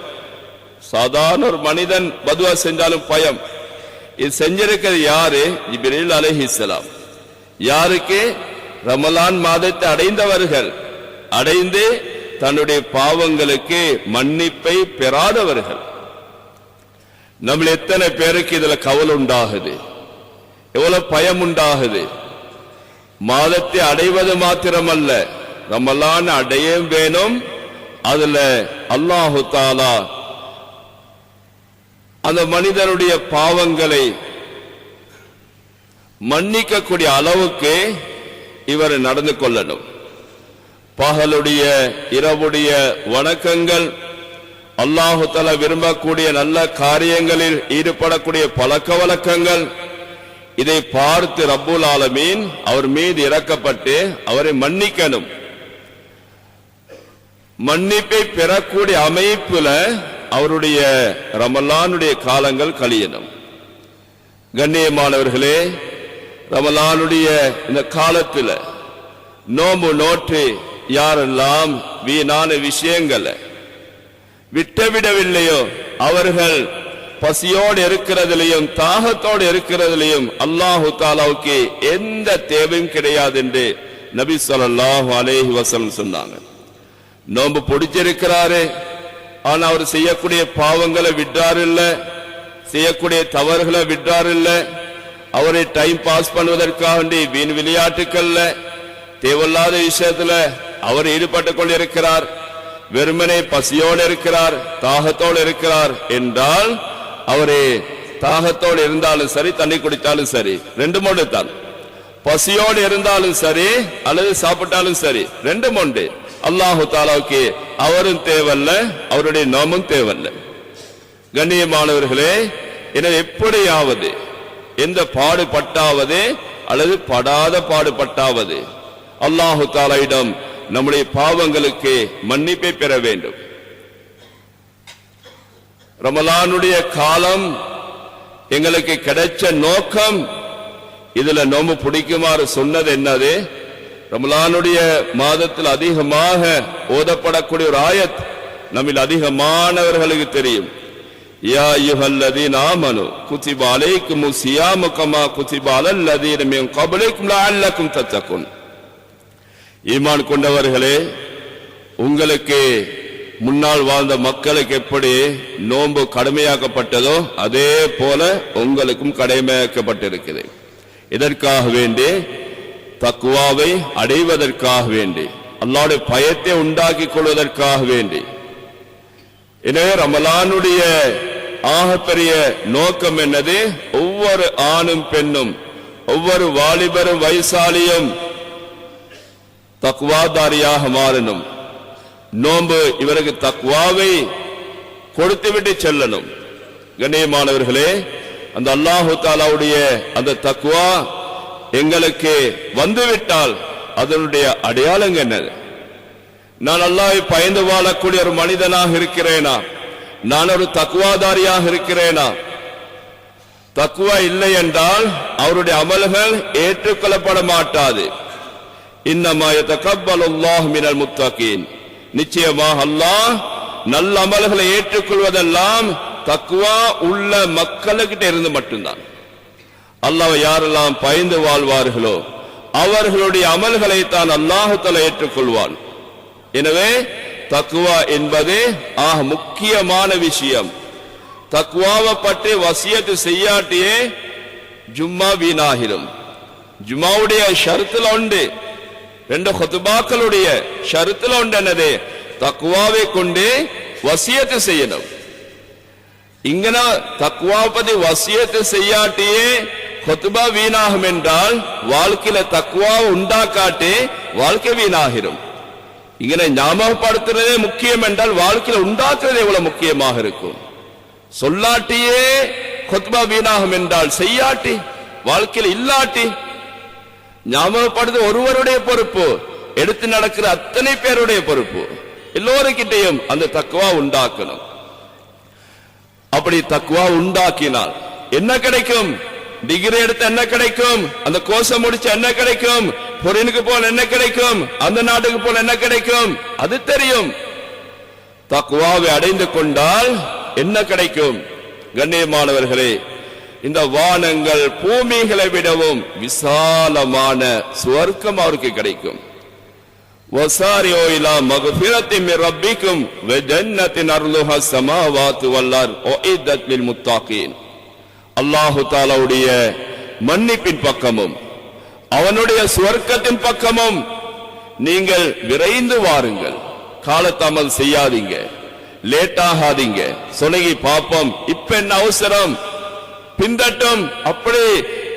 சாதாரண ஒரு மனிதன் பதுவா செஞ்சாலும் பயம். இது செஞ்சிருக்கிறது யாரு? ஜிப்ரீல் அலைஹிஸ்ஸலாம். யாருக்கு? ரமலான் மாதத்தை அடைந்தவர்கள், அடைந்து தன்னுடைய பாவங்களுக்கு மன்னிப்பை பெறாதவர்கள். நம்ம எத்தனை பேருக்கு இதுல கவலை உண்டாகுது, எவ்வளவு பயம் உண்டாகுது. மாதத்தை அடைவது மாத்திரமல்ல, ரமலான் அடைய வேணும். அதுல அல்லாஹு தஆலா அந்த மனிதனுடைய பாவங்களை மன்னிக்கக்கூடிய அளவுக்கு இவர் நடந்து கொள்ளணும். பகலுடைய இரவுடைய வணக்கங்கள், அல்லாஹு தஆலா விரும்பக்கூடிய நல்ல காரியங்களில் ஈடுபடக்கூடிய பழக்க வழக்கங்கள், இதை பார்த்து ரப்புல் ஆலமீன் அவர் மீது இறக்கப்பட்டு அவரை மன்னிக்கணும். மன்னிப்பை பெறக்கூடிய அமைப்புல அவருடைய ரமலானுடைய காலங்கள் கழியணும். கண்ணியமானவர்களே, ரமலானுடைய இந்த காலத்தில் நோம்பு நோற்று யாரெல்லாம் வீணான விஷயங்களை விட்டுவிடவில்லையோ அவர்கள் பசியோடு இருக்கிறதிலையும் தாகத்தோடு இருக்கிறதிலையும் அல்லாஹு தஆலாவுக்கு எந்த தேவையும் கிடையாது என்று நபி ஸல்லல்லாஹு அலைஹி வஸல்லம் சொன்னாங்க. நோம்பு பிடிச்சிருக்கிறாரு, ஆனா அவர் செய்யக்கூடிய பாவங்களை விட்டார் இல்ல, செய்யக்கூடிய தவறுகளை விட்டார் இல்ல, அவரை டைம் பாஸ் பண்ணுவதற்காக வீண் விளையாட்டுக்கள்ல தேவையில்லாத விஷயத்துல அவர் ஈடுபட்டுக் கொண்டிருக்கிறார். வெறுமனே பசியோடு இருக்கிறார், தாகத்தோடு இருக்கிறார் என்றால், அவரே தாகத்தோடு இருந்தாலும் சரி, தண்ணி குடித்தாலும் சரி, ரெண்டு மொண்டு தான். பசியோடு இருந்தாலும் சரி அல்லது சாப்பிட்டாலும் சரி, ரெண்டு மொண்டு. அல்லாஹு தஆலாவுக்கு அவரும் தேவல்ல, அவருடைய நாமும் தேவல்ல. கண்ணியமானவர்களே, எனவே எப்படியாவது எந்த பாடுபட்டாவது அல்லது படாத பாடுபட்டாவது அல்லாஹு தஆலாவிடம் நம்முடைய பாவங்களுக்கு மன்னிப்பை பெற வேண்டும். ரமலானுடைய காலம் எங்களுக்கு கிடைச்ச நோக்கம், இதுல நோம்பு பிடிக்குமாறு சொன்னது என்னது? ரமலானுடைய மாதத்தில் அதிகமாக ஓதப்படக்கூடிய ஒரு ஆயத் நம்மில் அதிகமானவர்களுக்கு தெரியும். யா அய்யுஹல்லதீன ஆமனு குதிப அலைக்குமுஸ் ஸியாமு கமா குதிப அலல்லதீன மின் கப்லிக்கும் லஅல்லக்கும் தத்தகுன். ஈமான் கொண்டவர்களே, உங்களுக்கு முன்னால் வாழ்ந்த மக்களுக்கு எப்படி நோன்பு கடமையாக்கப்பட்டதோ அதே போல உங்களுக்கும் கடமையாக்கப்பட்டிருக்கிறது. இதற்காக வேண்டி, தக்வாவை அடைவதற்காக வேண்டி, அல்லாஹ்வுடைய பயத்தை உண்டாக்கி கொள்வதற்காக வேண்டி. எனவே ரமலானுடைய ஆகப்பெரிய நோக்கம் என்னது? ஒவ்வொரு ஆணும் பெண்ணும், ஒவ்வொரு வாலிபரும் வயசாலியும் தக்வாதாரியாக மாறணும். நோன்பு இவருக்கு தக்வாவை கொடுத்துவிட்டு செல்லணும். கண்ணியமானவர்களே, அந்த அல்லாஹு தஆலாவுடைய அந்த தக்வா எங்களுக்கு வந்துவிட்டால் அதனுடைய அடையாளம் என்னது? நான் அல்லாஹ்வை பயந்து வாழக்கூடிய ஒரு மனிதனாக இருக்கிறேனா? நான் ஒரு தக்வாதாரியாக இருக்கிறேனா? தக்வா இல்லை என்றால் அவருடைய அமல்கள் ஏற்றுக்கொள்ளப்பட மாட்டாது. இன்னமா யதகப்பலுல்லாஹு மினல் முத்தகீன். நிச்சயமாக அல்லாஹ் நல்ல அமல்களை ஏற்றுக்கொள்வதெல்லாம் தக்வா உள்ள மக்களுக்கிட்ட இருந்து மட்டும்தான். அல்லாஹ் யாரெல்லாம் பயந்து வாழ்வார்களோ அவர்களுடைய அமல்களை தான் அல்லாஹ் தஆலா ஏற்றுக்கொள்வான். எனவே தக்வா என்பது முக்கியமான விஷயம். தக்வாவை பற்றி வசியத்து செய்யாட்டியே ஜும்மா வீணாகிடும். ஜும்மாவுடைய ஷரத்துல உண்டு, 2 குத்பாக்களுடைய ஷரத்துல உண்டு என்னது? தக்வாவை கொண்டு வசியத்து செய்யணும். இங்கன தக்வா பத்தி வசியத்து செய்யாட்டியே குத்பா வீணாகும் என்றால் வாழ்க்கையில தக்வா உண்டாக்காட்டே வாழ்க்கை வீணாகிடும். இங்கன ஞாபகப்படுத்துறதே முக்கியம் என்றால் வாழ்க்கையில உண்டாக்குறது எவ்வளவு முக்கியமாக இருக்கும். சொல்லாட்டியே குத்பா வீணாகும் என்றால் செய்யாட்டி வாழ்க்கையில் இல்லாட்டி ஞாபகப்படுத்த ஒருவருடைய பொறுப்பு, எடுத்து நடக்கிற அத்தனை பேருடைய பொறுப்பு. எல்லோருக்கிட்டையும் அந்த தக்வா உண்டாக்கணும். அப்படி தக்வா உண்டாக்கினால் என்ன கிடைக்கும்? டிகிரி எடுத்து என்ன கிடைக்கும்? அந்த கோர்ஸ் முடிச்சு என்ன கிடைக்கும்? பொறினுக்கு போல என்ன கிடைக்கும்? அந்த நாட்டுக்கு போல என்ன கிடைக்கும்? அது தெரியும். தக்வாவை அடைந்து கொண்டால் என்ன கிடைக்கும்? கண்ணியமானவர்களே, இந்த வானங்கள் பூமிகளை விடவும் விசாலமான சுவர்க்கம் அவருக்கு கிடைக்கும். வசாரியோ இலா மக்ஃபிரத்தின் மின் ரப்பிக்கும் வ ஜன்னத்தின் அர்லுஹா ஸமாவாத்து வல் அர்த் உஇத்தத் லில் முத்தகீன். அல்லாஹ் தஆலாவுடைய மன்னிப்பின் பக்கமும் அவனுடைய சுவர்க்கத்தின் பக்கமும் நீங்கள் விரைந்து வாருங்கள். காலதாமதம் செய்யாதீங்க, லேட் ஆகாதீங்க. சொலகி பாப்போம், இப்ப என்ன அவசரம், பிந்தட்டும், அப்படி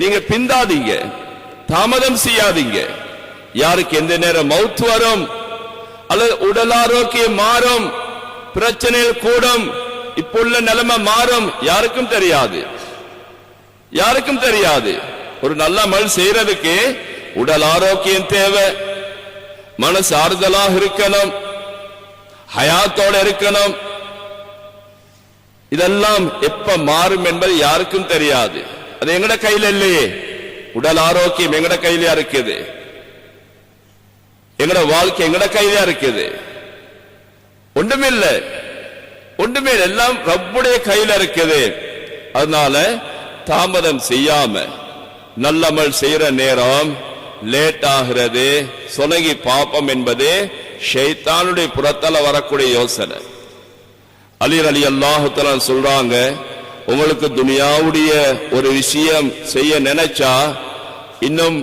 நீங்க பிந்தாதீங்க, தாமதம் செய்யாதீங்க. யாருக்கு எந்த நேரம் மௌத் வரும் அல்லது உடல் ஆரோக்கியம் மாறும், பிரச்சனைகள் கூடும், இப்ப உள்ள நிலைமை மாறும், யாருக்கும் தெரியாது. யாருக்கும் தெரியாது. ஒரு நல்ல அமல் செய்யறதுக்கு உடல் ஆரோக்கியம் தேவை, மனசு ஆறுதலாக இருக்கணும், ஹயாத்தோட இருக்கணும். இதெல்லாம் எப்ப மாறும் என்பது யாருக்கும் தெரியாது. அது எங்கட கையில இல்லையே. உடல் ஆரோக்கியம் எங்கட கையில இருக்குது, எங்கட வாழ்க்கை எங்கட கையில இருக்குது. ஒன்றுமில்லை, ஒன்றுமே எல்லாம் ரப்புடைய கையில இருக்குது. அதனால தாமதம் செய்யாம நல்லமல் செய்யற நேரம் லேட் ஆகிறது, சொலகி பாப்பம் என்பது ஷைத்தானுடைய புறத்தால வரக்கூடிய யோசனை. அலி ரலியல்லாஹு தஆலா சொல்றாங்க, உங்களுக்கு துனியாவுடைய ஒரு விஷயம் செய்ய நினைச்சா இன்னும்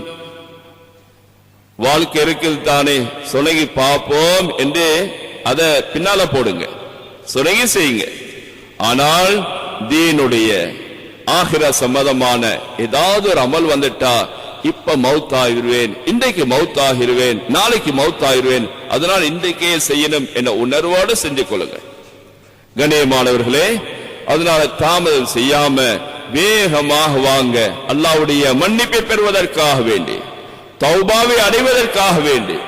வாழ்க்கை இருக்குது தானே, சொலகி பாப்போம் என்று அதை பின்னால போடுங்க, சொலகி செய்யுங்க. ஆனால் தீனுடைய ஆகிர சம்மதமான ஏதாவது ஒரு அமல் வந்துட்டா, இப்ப மவுத் ஆகிருவேன், இன்றைக்கு மவுத் ஆகிருவேன், நாளைக்கு மவுத் ஆகிருவேன், அதனால் இன்றைக்கே செய்யணும் என்ற உணர்வோடு செஞ்சு கொள்ளுங்க. கண்ணியமானவர்களே, அதனால தாமதம் செய்யாம வேகமாக வாங்க. அல்லாஹ்வுடைய மன்னிப்பை பெறுவதற்காக வேண்டி, தௌபாவை அடைவதற்கு வேண்டி.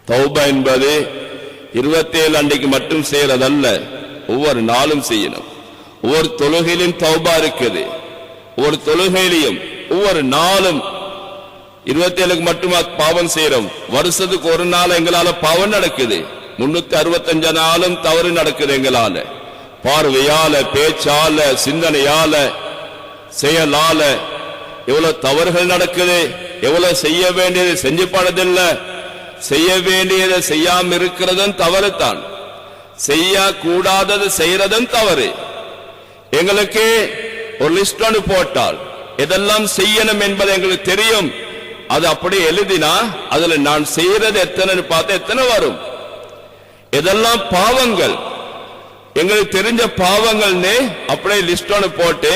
தௌபா என்பது 27 அன்றைக்கு மட்டும் செய்யறதல்ல, ஒவ்வொரு நாளும் செய்யணும். ஒவ்வொரு தொழுகையிலும் தௌபா இருக்குது. ஒவ்வொரு தொழுகையிலையும் ஒவ்வொரு நாளும் 27க்கு மட்டுமா பாவம் செய்யறோம். வருஷத்துக்கு ஒரு நாள் எங்களால பாவம் நடக்குது, 365 நாளும் தவறு நடக்குது எங்களால. பார்வையால, பேச்சால, சிந்தனையால, செயலால எவ்வளவு தவறுகள் நடக்குது. எவ்வளவு செய்ய வேண்டியது செஞ்சு படுதில்லை, செய்ய வேண்டியதை செய்யாம இருக்கிறதும் தவறு தான், செய்ய கூடாதது செய்யறதும் தவறு. எங்களுக்கு ஒரு லிஸ்ட் ஒன்று போட்டால் எதெல்லாம் செய்யணும் என்பது எங்களுக்கு தெரியும். அது அப்படியே எழுதினா அதுல நான் செய்யறது எத்தனை பார்த்து எத்தனை வரும். எதெல்லாம் பாவங்கள் எங்களுக்கு தெரிஞ்ச பாவங்கள்னு அப்படியே லிஸ்ட் ஒன்று போட்டு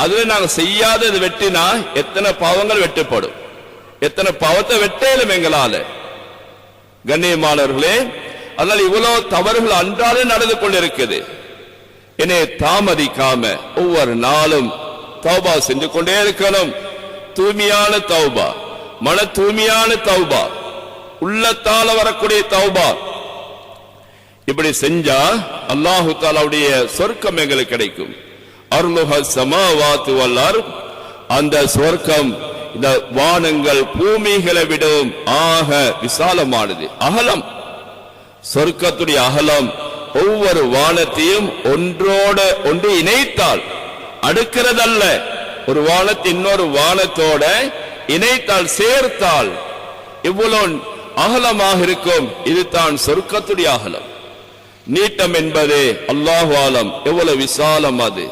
அதுல நாங்க செய்யாதது வெட்டினா எத்தனை பாவங்கள் வெட்டப்படும், எத்தனை பாவத்தை வெட்டேலும் எங்களால. கண்ணியமானவர்களே, அதனால இவ்வளவு தவறுகள் அன்றாடம் நடந்து கொண்டிருக்குது. என்னை தாமதிக்காம ஒவ்வொரு நாளும் தௌபா செஞ்சு கொண்டே இருக்கணும். தூய்மையான தௌபா, மன தூய்மையான தௌபா, உள்ளத்தால வரக்கூடிய தௌபா. இப்படி செஞ்சா அல்லாஹு தஆலாவுடைய சொர்க்கம் எங்களுக்கு கிடைக்கும். அர்லுஹா ஸமாவாத்து வல் அர்த், அந்த சொர்க்கம் இந்த வானங்கள் பூமிகளை விடவும் ஆக விசாலமானது, அகலம். சொர்க்கத்துடைய அகலம் ஒவ்வொரு வானத்தையும் ஒன்றோட ஒன்று இணைத்தால் அடுக்கிறதல்ல, ஒரு வானத்தை இன்னொரு வானத்தோட இணைத்தால் சேர்த்தால் இவ்வளவு அகலமாக இருக்கும். இது தான் சொர்க்கத்துடைய அகலம். நீட்டம் என்பது அல்லாஹ் ஆலம் எவ்வளவு விசாலம். அது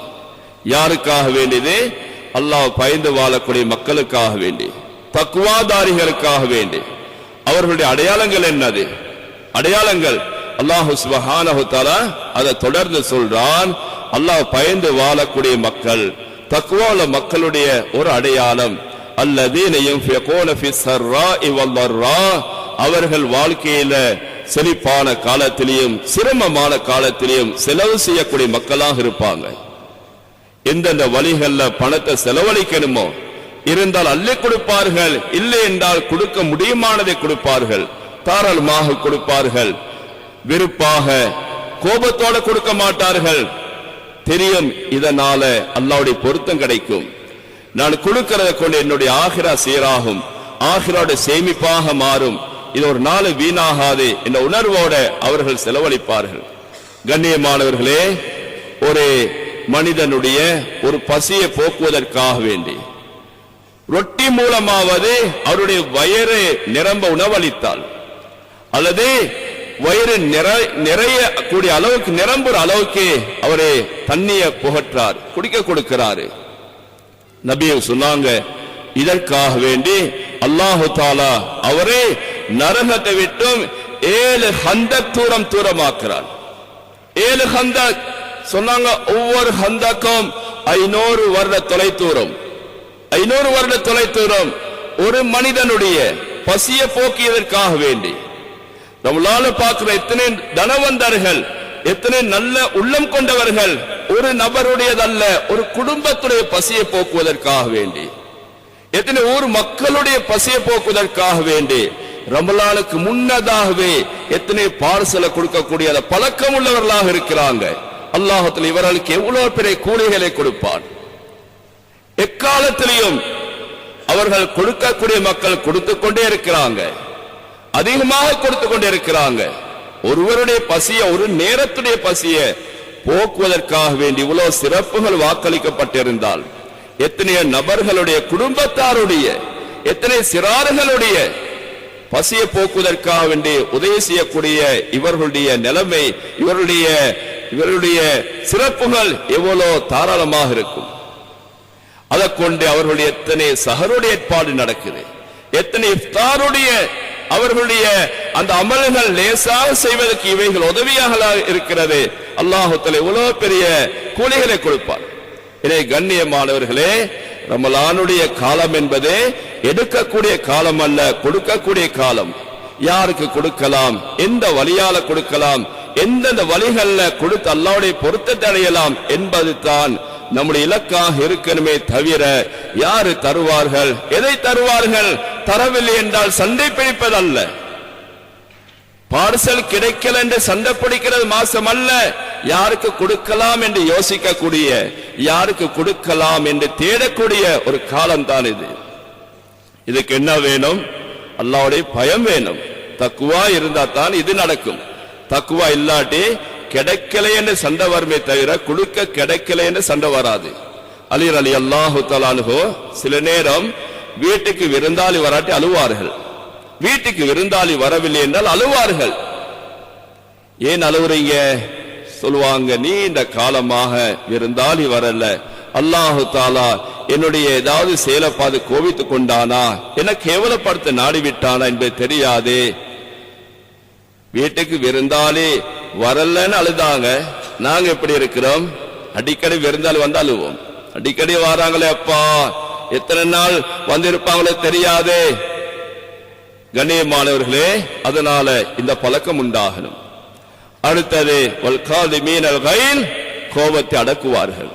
யாருக்காக வேண்டியது? அல்லாஹ் பயந்து வாழக்கூடிய மக்களுக்காக வேண்டி, தக்வாதாரிகளுக்காக வேண்டி. அவர்களுடைய அடையாளங்கள் என்னது? அடையாளங்கள் அல்லாஹ் சுப்ஹானஹு தஆலா அதை தொடர்ந்து சொல்றான். அல்லாஹ் பயந்து வாழக்கூடிய மக்கள், தக்வா உள்ள மக்களுடைய ஒரு அடையாளம் அல்லதீன யுன்ஃபிகூன ஃபிஸ் ஸர்ராஇ வல் ضرா, அவர்கள் வாழ்க்கையில செழிப்பான காலத்திலேயும் சிரமமான காலத்திலேயும் செலவு செய்யக்கூடிய மக்களாக இருப்பாங்க. எந்தெந்த வழிகள்ல பணத்தை செலவழிக்கணுமோ இருந்தால் அள்ளி கொடுப்பார்கள், இல்லை என்றால் கொடுக்க முடியுமானதை கொடுப்பார்கள், தாராளமாக கொடுப்பார்கள். விருப்பாக கோபத்தோட கொடுக்க மாட்டார்கள். தெரியும் இதனால அல்லாஹ்வுடைய பொருத்தம் கிடைக்கும், நான் கொடுக்கிறத கொண்டு என்னுடைய ஆகிரா சீராகும், ஆகிராவோட சேமிப்பாக மாறும், இது ஒரு நாள் வீணாகாது என்ற உணர்வோட அவர்கள் செலவழிப்பார்கள். கண்ணியமானவர்களே, ஒரு மனிதனுடைய ஒரு பசியை போக்குவதற்காக வேண்டி ரொட்டி மூலமாவது அவருடைய வயிறு நிரம்ப உணவளித்தால், அல்லது வயிறு நிறைய கூடிய அளவுக்கு நிரம்புற அளவுக்கு அவரே தண்ணியை புகற்றார், குடிக்க கொடுக்கிறாரு. நபியை சொன்னாங்க, இதற்காக வேண்டி அல்லாஹு தாலா அவரே நரகத்தை விட்டும் 7 ஹந்தக் தூரமாக்குறார். 7 ஹந்தக் சொன்னாங்க. ஒவ்வொரு ஹந்தக்கும் 500 வருட தொலை தூரம். 500 வருட தொலை தூரம் ஒரு மனிதனுடைய பசியை போக்கியதற்காக வேண்டி. நம்மளால பார்க்கிற எத்தனை தனவந்தர்கள், எத்தனை நல்ல உள்ளம் கொண்டவர்கள், ஒரு நபருடையதல்ல, ஒரு குடும்பத்துடைய பசியை போக்குவதற்காக வேண்டி, எத்தனை ஊர் மக்களுடைய பசியை போக்குவதற்காக வேண்டி ரமலானுக்கு முன்னதாகவே எத்தனை பார்சலை கொடுக்கக்கூடிய பழக்கம் உள்ளவர்களாக இருக்கிறாங்க. அல்லாஹ்வுத்தாலா இவர்களுக்கு எவ்வளவு பெரிய கூலிகளை கொடுப்பான். எக்காலத்திலையும் அவர்கள் கொடுக்கக்கூடிய மக்கள் கொடுத்து கொண்டே இருக்கிறாங்க, அதிகமாக கொடுத்து கொண்டே இருக்கிறாங்க. ஒருவருடைய பசிய, ஒரு நேரத்துடைய பசிய போக்குவதற்காக வேண்டி இவ்வளவு சிறப்புகள் வாக்களிக்கப்பட்டிருந்தால் எத்தனைய நபர்களுடைய குடும்பத்தாருடைய, எத்தனை சிறார்களுடைய பசியை போக்குவதற்காக வேண்டி உதவி செய்யக்கூடிய இவர்களுடைய நிலைமை, இவர்களுடைய சிறப்புகள் எவ்வளவு தாராளமாக இருக்கும். அதை கொண்டு அவர்களுடைய எத்தனை சஹருடைய ஏற்பாடு நடக்குது, எத்தனை இஃப்தாருடைய அவர்களுடைய அந்த அமல்கள் லேசாக செய்வதற்கு இவைகள் உதவியாக இருக்கிறது. அல்லாஹ் தஆலா இவ்வளவு பெரிய கூலிகளை கொடுப்பார். இதை கண்ணியமானவர்களே, ரமலானுடைய காலம் என்பது எடுக்கக்கூடிய காலம் அல்ல, கொடுக்கக்கூடிய காலம். யாருக்கு கொடுக்கலாம், எந்த வழியால கொடுக்கலாம், எந்தெந்த வழிகள்ல கொடுத்து அல்லாஹ்வுடைய பொருத்தத்தை அடையலாம் என்பது தான் நம்முடைய இலக்காக இருக்கணுமே தவிர யாரு தருவார்கள், எதை தருவார்கள், தரவில்லை என்றால் சண்டை பிடிப்பதல்ல. பார்சல் கிடைக்கல என்று சண்டை பிடிக்கிறது மாசம் அல்ல. யாருக்கு கொடுக்கலாம் என்று யோசிக்கக்கூடிய, யாருக்கு கொடுக்கலாம் என்று தேடக்கூடிய ஒரு காலம் தான் இது. இதுக்கு என்ன வேணும்? அல்லாஹ்வுடைய பயம் வேணும். தக்குவா இருந்தா தான் இது நடக்கும். தக்குவா இல்லாட்டி கிடைக்கல என்று சண்டை வருமே தவிர கொடுக்க கிடைக்கல என்று சண்டை வராது. அலி ரலியல்லாஹு தஆலா அன்ஹு சில நேரம் வீட்டுக்கு விருந்தாளி வராட்டி அழுவார்கள். வீட்டுக்கு விருந்தாளி வரவில்லை என்றால் அழுவார்கள். ஏன் அழுவுறீங்க? சொல்லுவாங்க, நீண்ட காலமாக விருந்தாளி வரல, அல்லாஹு தஆலா என்னுடைய ஏதாவது செயலை பார்த்து கோபித்துக் கொண்டானா, என்ன கேவலப்படுத்த நாடிவிட்டானா என்பது தெரியாது. வீட்டுக்கு விருந்தாளி வரலன்னு அழுதாங்க. நாங்க எப்படி இருக்கிறோம்? அடிக்கடி விருந்தாளி வந்து அழுவோம். அடிக்கடி வராங்களே அப்பா, எத்தனை நாள் வந்திருப்பாங்களோ தெரியாதே. கண்ணியமானவர்களே, அதனால இந்த பழக்கம் உண்டாகணும். அடுத்தது வல்காதிமீனல் கைல், கோபத்தை அடக்குவார்கள்.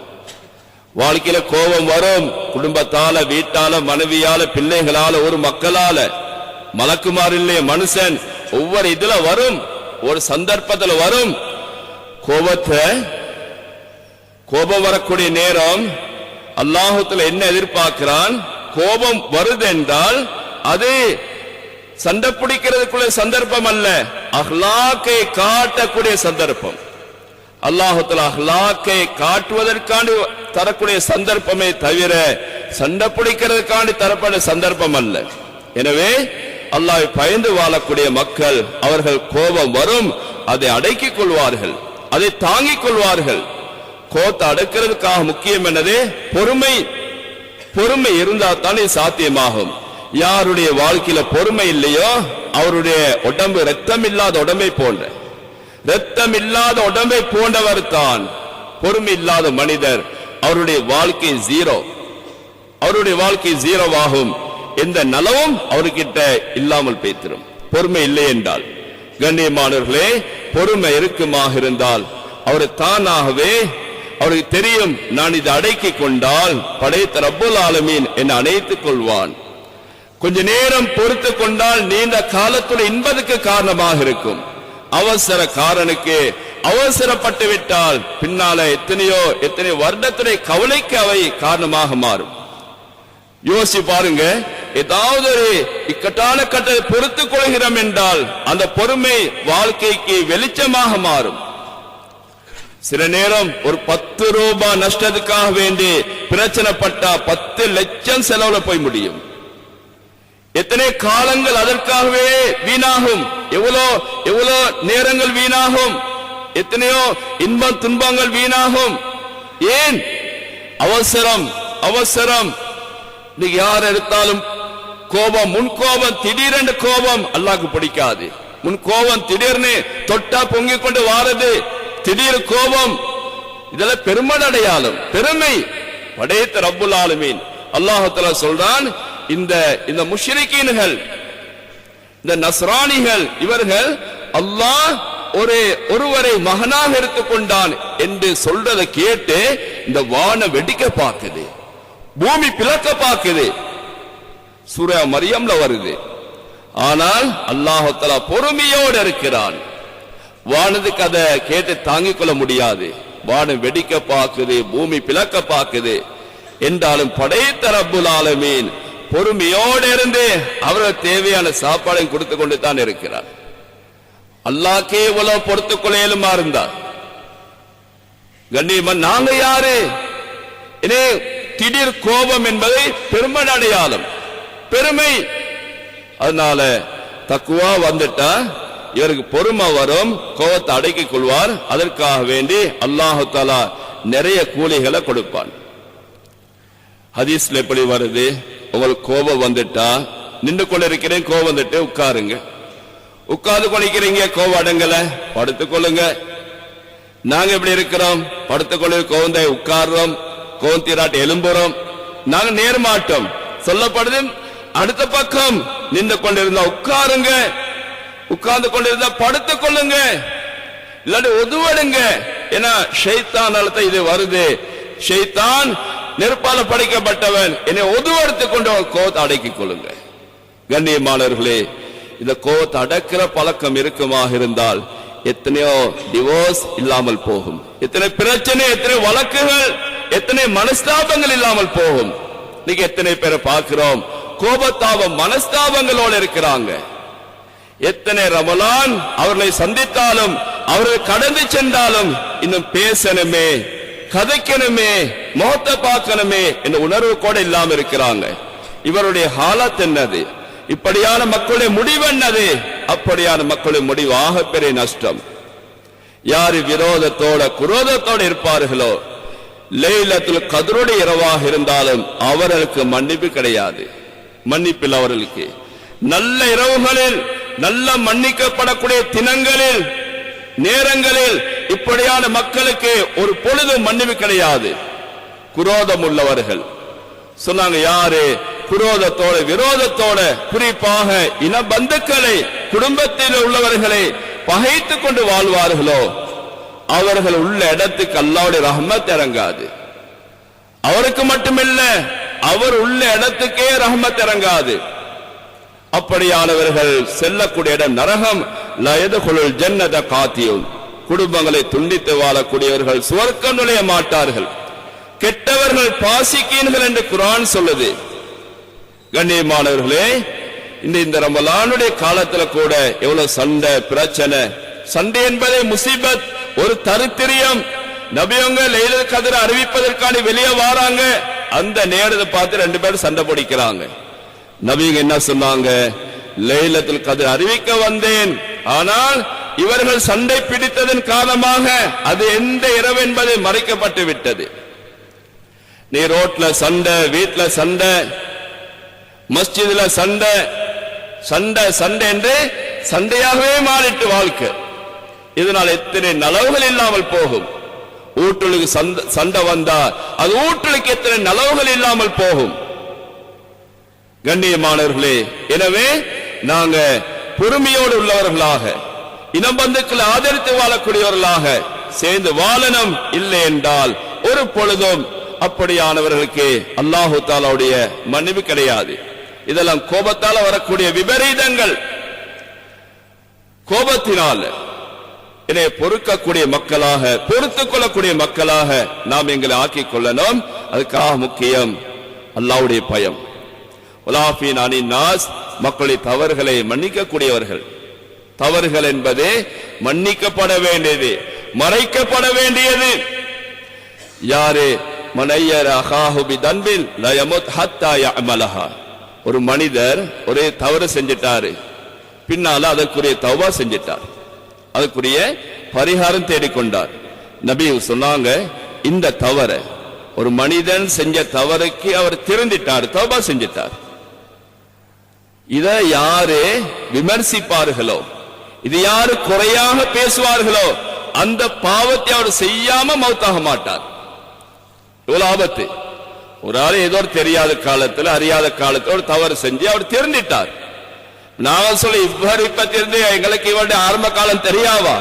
வாழ்க்கையில கோபம் வரும், குடும்பத்தால, வீட்டால, மனைவியால, பிள்ளைகளால, ஒரு மக்களால. மலக்குமார் இல்லை, மனுஷன் ஒவ்வொரு இதுல வரும், ஒரு சந்தர்ப்பத்தில் வரும். கோபம் வரக்கூடிய நேரம் அல்லாஹ்வுத்தாலா என்ன எதிர்பார்க்கிறான்? கோபம் வருது என்றால் அது சண்டை பிடிக்கிறதுக்குள்ள சந்தர்ப்பம் அல்ல, அஹ்லாக்கை காட்டக்கூடிய சந்தர்ப்பம். அல்லாஹ் தஆலா அஹ்லாக்கை காட்டுவதற்காண்டி தரக்கூடிய சந்தர்ப்பமே தவிர சண்டை பிடிக்கிறதுக்காண்டி தரப்பட்ட சந்தர்ப்பம் அல்ல. எனவே அல்லாஹ்வை பயந்து வாழக்கூடிய மக்கள், அவர்கள் கோபம் வரும், அதை அடக்கிக் கொள்வார்கள், அதை தாங்கிக் கொள்வார்கள். கோபத்தை அடக்கிறதுக்காக முக்கியம் என்னது? பொறுமை. பொறுமை இருந்தால் தானே சாத்தியமாகும். யாருடைய வாழ்க்கையில பொறுமை இல்லையோ அவருடைய உடம்பு ரத்தம் இல்லாத உடம்பை போன்ற, ரத்தம் இல்லாத உடம்பை போன்றவர் தான் பொறுமை இல்லாத மனிதர். அவருடைய வாழ்க்கை ஜீரோ, அவருடைய வாழ்க்கை ஜீரோவாகும். எந்த நலவும் அவர்கிட்ட இல்லாமல் போய்த்திரும் பொறுமை இல்லை என்றால். கண்ணியமானவர்களே, பொறுமை இருக்குமாக இருந்தால் அவர் தானாகவே அவருக்கு தெரியும், நான் இதை அடக்கிக் கொண்டால் படைத்த ரப்புல் ஆலமீன் என்னை அணைத்துக் கொள்வான். கொஞ்ச நேரம் பொறுத்து கொண்டால் நீண்ட காலத்துடைய இன்பத்துக்கு காரணமாக இருக்கும். அவசர காரனுக்கு அவசரப்பட்டு விட்டால் பின்னால எத்தனையோ வருடத்துடைய கவலைக்கு அவை காரணமாக மாறும். யோசி பாருங்க, ஏதாவது ஒரு இக்கட்டான கட்டத்தை பொறுத்துக் கொள்கிறோம் என்றால் அந்த பொறுமை வாழ்க்கைக்கு வெளிச்சமாக மாறும். சில நேரம் ஒரு 10 ரூபாய் நஷ்டத்துக்காக வேண்டி பிரச்சனைப்பட்டா 10 லட்சம் செலவுல போய் முடியும். எத்தனை காலங்கள் அதற்காகவே வீணாகும், எவ்வளோ நேரங்கள் வீணாகும், எத்தனையோ இன்பம் துன்பங்கள் வீணாகும். ஏன்? அவசரம். அவசரம். நீங்க யார் எடுத்தாலும் கோபம், முன் கோபம், திடீரென்று கோபம் அல்லாஹ்க்கு பிடிக்காது. முன் கோபம் திடீர்னு தொட்டா பொங்கிக் கொண்டு வாரது, திடீர் கோபம், இதெல்லாம் பெருமட அடையாளம், பெருமை. படைத்த ரப்புல் ஆலமீன் அல்லாஹ் தஆலா சொல்றான், இந்த முஷ்ரிக்கீன்கள், இந்த நஸ்ரானிகள், இவர்கள் அல்லாஹ் ஒருவரை மகனாக எடுத்துக்கொண்டான் என்று சொல்றதை கேட்டு இந்த வானம் வெடிக்க பார்க்குது, பூமி பிளக்க பார்க்குது. சூரா மரியம்ல வருது. ஆனால் அல்லாஹ் தஆலா பொறுமையோடு இருக்கிறான். வானத்துக்கு அதை கேட்டு தாங்கிக் கொள்ள முடியாது. வானம் வெடிக்க பார்க்குது, பூமி பிளக்க பார்க்குது. என்றாலும் படைத்த ரப்புல் ஆலமீன் பொறுமையோடு இருந்து அவர்கள் தேவையான சாப்பாடை கொடுத்து கொண்டு தான் இருக்கிறார். அல்லாஹ்க்கே இவ்வளவு பொறுத்துக் கொள்ளையிலுமா இருந்தார். கண்ணியமன் நாங்க யாரு? திடீர் கோபம் என்பதை பெருமை அடையாளம், பெருமை. அதனால தக்குவா வந்துட்டா இவருக்கு பொறுமை வரும், கோபத்தை அடக்கிக் கொள்வார். அதற்காக வேண்டி அல்லாஹ் தஆலா நிறைய கூலிகளை கொடுப்பான். ஹதீஸ்ல எப்படி வருது? உங்களுக்கு கோபம் வந்துட்டா நின்று கொண்டு இருக்கிறேன், கோபம் வந்துட்டு உட்காருங்க. உட்கார்ந்து கொண்டிருக்கிறீங்க, கோபம் அடங்கல, படுத்துக் கொள்ளுங்க. நாங்க எப்படி இருக்கிறோம்? படுத்துக்கொள்ள கோவந்த உட்கார்றோம், கோவம் தீராட்டு எலும்புறோம். நாங்க நேர்மாட்டோம். சொல்லப்படுது அடுத்த பக்கம் நின்று கொண்டிருந்தா உட்காருங்க, உட்கார்ந்து கொண்டிருந்தா படுத்துக் கொள்ளுங்க, இல்லாட்டி ஒதுவடுங்க. ஏன்னா ஷைத்தான் இது வருது. ஷைத்தான் நெருப்பால படைக்கப்பட்டவன், என்னை ஒதுவெடுத்துக் கொண்டு கோவத்தை அடக்கிக் கொள்ளுங்க. கண்ணியமானவர்களே, இந்த கோவத்தை அடக்கிற பழக்கம் இருக்குமாக இருந்தால் எத்தனையோ டிவோர்ஸ் இல்லாமல் போகும், எத்தனை பிரச்சனை, எத்தனை வழக்குகள், எத்தனை மனஸ்தாபங்கள் இல்லாமல் போகும். இன்னைக்கு எத்தனை பேரை பார்க்கிறோம் கோபத்தாபம் மனஸ்தாபங்களோடு இருக்கிறாங்க. எத்தனை ரமலான் அவர்களை சந்தித்தாலும் அவர்கள் கடந்து சென்றாலும் இன்னும் பேசணுமே, கதைக்கணுமே, முகத்தை பார்க்கணுமே என்ற உணர்வு கூட இல்லாம இருக்கிறாங்க. இவருடைய ஹாலத் என்னது? இப்படியான மக்களுடைய முடிவு என்னது? அப்படியான மக்களுடைய முடிவாக பெரிய நஷ்டம். யாரு விரோதத்தோட குரோதத்தோடு இருப்பார்களோ, லைலத்துல் கத்ருடைய இரவாக இருந்தாலும் அவர்களுக்கு மன்னிப்பு கிடையாது. மன்னிப்பில் அவர்களுக்கு நல்ல இரவுகளில், நல்ல மன்னிக்கப்படக்கூடிய தினங்களில், நேரங்களில் இப்படியான மக்களுக்கு ஒரு பொழுது மன்னிப்பு கிடையாது. குரோதம் உள்ளவர்கள் சொன்னாங்க, யாரு குரோதத்தோட விரோதத்தோட, குறிப்பாக இன பந்துக்களை, குடும்பத்தில் உள்ளவர்களை பகைத்துக் கொண்டு வாழ்வார்களோ அவர்கள் உள்ள இடத்துக்கு அல்லாஹ்வுடைய ரஹ்மத் இறங்காது. அவருக்கு மட்டுமில்ல, அவர் உள்ள இடத்துக்கே ரஹ்மத் இறங்காது. அப்படியானவர்கள் செல்லக்கூடிய இடம் நரகம். லா யதுகுலுல் ஜன்னத காத்தியூன், குடும்பங்களை துண்டித்து வாழக்கூடியவர்கள் சுவர்க்கம் நுழைய மாட்டார்கள். கெட்டவர்கள் பாசிக்கீன்கள் என்று குர்ஆன் சொல்லுது. கண்ணியமானவர்களே, இந்த ரமலானுடைய காலத்துல கூட எவ்வளவு சண்டை பிரச்சனை. சண்டை என்பதே முசீபத், ஒரு தரித்திரியம். நபியவங்க லைலத்துல் கத்ர் அறிவிப்பதற்கான வெளியே வராங்க. அந்த நேரத்தை பார்த்து ரெண்டு பேரும் சண்டை பிடிக்கிறாங்க. நபிங்க என்ன சொன்னாங்க? லைலத்துல் கத்ர் அறிவிக்க வந்தேன், ஆனால் இவர்கள் சண்டை பிடித்ததன் காரணமாக அது எந்த இரவு என்பது மறைக்கப்பட்டு விட்டது. நீ ரோட்ல சண்டை, வீட்டுல சண்டை, மஸ்ஜிதுல சண்டை, சண்டை சண்டை என்று சண்டையாகவே மாறிட்டு வாழ்க்கை. இதனால் எத்தனை நலவுகள் இல்லாமல் போகும். ஊட்டலுக்கு சண்டை வந்தா அது ஊட்டலுக்கு எத்தனை நலவுகள் இல்லாமல் போகும். கண்ணியமானவர்களே, எனவே நாங்க பொறுமையோடு உள்ளவர்களாக, இனம் பந்துக்களை ஆதரித்து வாழக்கூடியவர்களாக சேர்ந்து வாழணும். இல்லை என்றால் ஒரு பொழுதும் அப்படியானவர்களுக்கு அல்லாஹு தஆலாவுடைய மன்னிப்பு கிடையாது. இதெல்லாம் கோபத்தால வரக்கூடிய விபரீதங்கள். கோபத்தினால் இதை பொறுக்கக்கூடிய மக்களாக, பொறுத்துக் கொள்ளக்கூடிய மக்களாக நாம் எங்களை ஆக்கிக் கொள்ளணும். அதுக்காக முக்கியம் அல்லாஹ்வுடைய பயம். உலாஃபீன் அனின் நாஸ், மக்களுடைய தவறுகளை மன்னிக்கக்கூடியவர்கள். தவறுகள் என்பது மன்னிக்கப்பட வேண்டியது, மறைக்கப்பட வேண்டியது. யாரு மனையர் அகாஹு பிதன்பில் லா யமுத் ஹத்தா யஅமலஹா. ஒரு மனிதர் ஒரே தவறு செஞ்சிட்டாரு, பின்னால அதற்குரிய தௌபா செஞ்சிட்டார், அதுக்குரிய பரிகாரம் தேடிக்கொண்டார். நபி சொன்னாங்க, இந்த தவறு ஒரு மனிதன் செஞ்ச தவறுக்கு அவர் திருந்திட்டார், தௌபா செஞ்சிட்டார். இதை யாரு விமர்சிப்பார்களோ, இது யாரு குறையாக பேசுவார்களோ, அந்த பாவத்தை அவர் செய்யாம மௌத்தாக மாட்டார். இவ்வளவு ஆபத்து. ஒரு ஆள் ஏதோ தெரியாத காலத்துல, அறியாத காலத்துல ஒரு தவறு செஞ்சு அவர் திருந்திட்டார். நாங்க சொல்ல இவர் இப்ப தெரிந்து எங்களுக்கு இவருடைய ஆரம்ப காலம் தெரியாவா?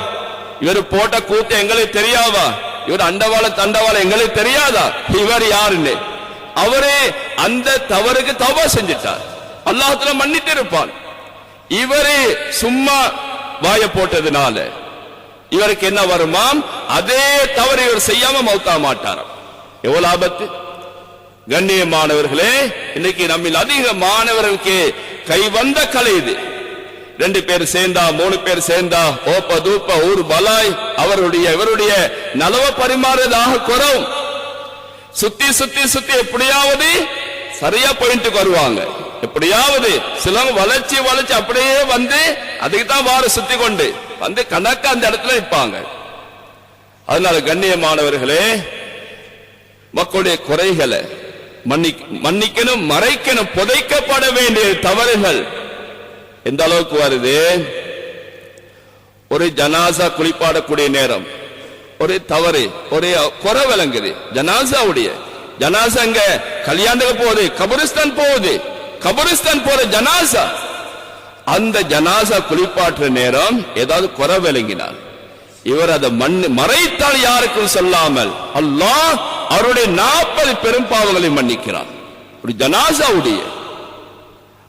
இவர் போட்ட கூத்து எங்களுக்கு தெரியாவா? இவர் அண்டவாள தண்டவாள எங்களுக்கு தெரியாதா? இவர் யாருன்னு அவரே அந்த தவறுக்கு தௌபா செஞ்சிட்டார். அல்லாஹ்வுல மன்னித்து இருப்பான். இவரே சும்மா வாய போட்டதுனால இவருக்கு என்ன வருமாம்? அதே தவறு இவர் செய்யாம மௌத்தா மாட்டாராம். எவ்வளவு ஆபத்து! கண்ணியமானவர்களே, இன்னைக்கு நம்மில் அதிக மாணவர்களுக்கு கை வந்த கலை இது. 2 பேர் சேர்ந்தா, 3 பேர் சேர்ந்தா, ஓப்ப தூப்ப ஊர் பலாய் இவருடைய நலவ பரிமாறுவதாக குறவும். சுத்தி சுத்தி சுத்தி எப்படியாவது சரியா பாயிண்ட்டுக்கு வருவாங்க. எப்படியாவது சிலவங்க வளர்ச்சி அப்படியே வந்து அதுக்கு தான் வார சுத்தி கொண்டு வந்து கணக்க அந்த இடத்துல இருப்பாங்க. அதனால கண்ணியமானவர்களே, மக்களுடைய குறைகளை மன்னிக்கணும், மறைக்கணும். புதைக்கப்பட வேண்டிய தவறுகள் எந்த அளவுக்கு வருது? ஒரு ஜனாசா குளிப்பாடக்கூடிய நேரம் ஒரு தவறு, ஒரு குறை விளங்குது. ஜனாசா அங்க கல்யாணத்துக்கு போகுது, கபரிஸ்தான் போகுது, கபரிஸ்தான் போற ஜனாசா. அந்த ஜனாசா குளிப்பாற்ற நேரம் ஏதாவது குறை விளங்கினார், இவர் அதை மறைத்தால் யாருக்கும் சொல்லாமல் அல்லாஹ் அவருடைய 40 பெரும் பாவங்களை மன்னிக்கிறார். ஒரு ஜனாசாவுடைய.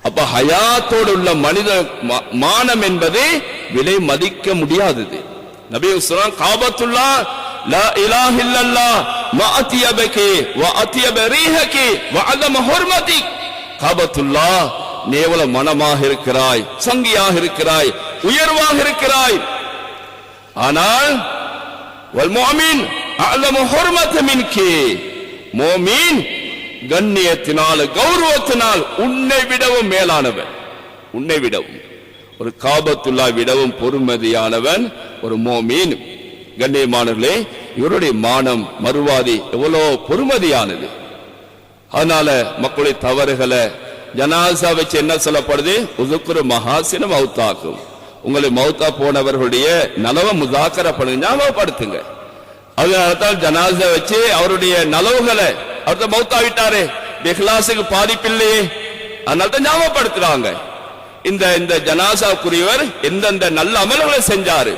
அப்ப ஹயாத்தோடு உள்ள மனித மானம் என்பது விலை மதிக்க முடியாதது. நபி சொல்றாங்க, காபத்துல்லாஹ் லா இலாஹ இல்லல்லாஹ் மா அத்தியபகி வ அத்தியப ரீஹகி வ அஸம ஹுர்மதிக். காபத்துல்லாஹ், நீ எவ்வளவு மனமாக இருக்கிறாய், சங்கியாக இருக்கிறாய், உயர்வாக இருக்கிறாய். ஆனால் வல் முஃமின் அஸம ஹுர்மத மின்கி, முஃமின் கண்ணியத்தினால் கௌரவத்தினால் உன்னை விடவும் மேலானவன், உன்னை விடவும், ஒரு காபத்துல்லா விடவும் பொறுமதியானவன் ஒரு முஃமின். கண்ணியமானவர்களே, இவருடைய மானம் மறுவாதி எவ்வளவு பொறுமதியானது. அதனால மக்களுடைய தவறுகளை ஜனாசா வச்சு என்ன சொல்லப்படுது? உதுக்குரு மஹாசின மௌத்தாக்கும். உங்களை மௌத்தா போனவர்களுடைய நலவ முதாக்கர பண்ணுங்க, ஞாபகப்படுத்துங்க. அதனால்தான் ஜனாசா வச்சு அவருடைய நலவுகளை, அவர் மௌத்தாவிட்டாரு, இஹ்லாஸுக்கு பாதிப்பில்லையே, அதனால்தான் ஞாபகப்படுத்துறாங்க. இந்த ஜனாசாக்குரியவர் எந்தெந்த நல்ல அமல்களை செஞ்சாரு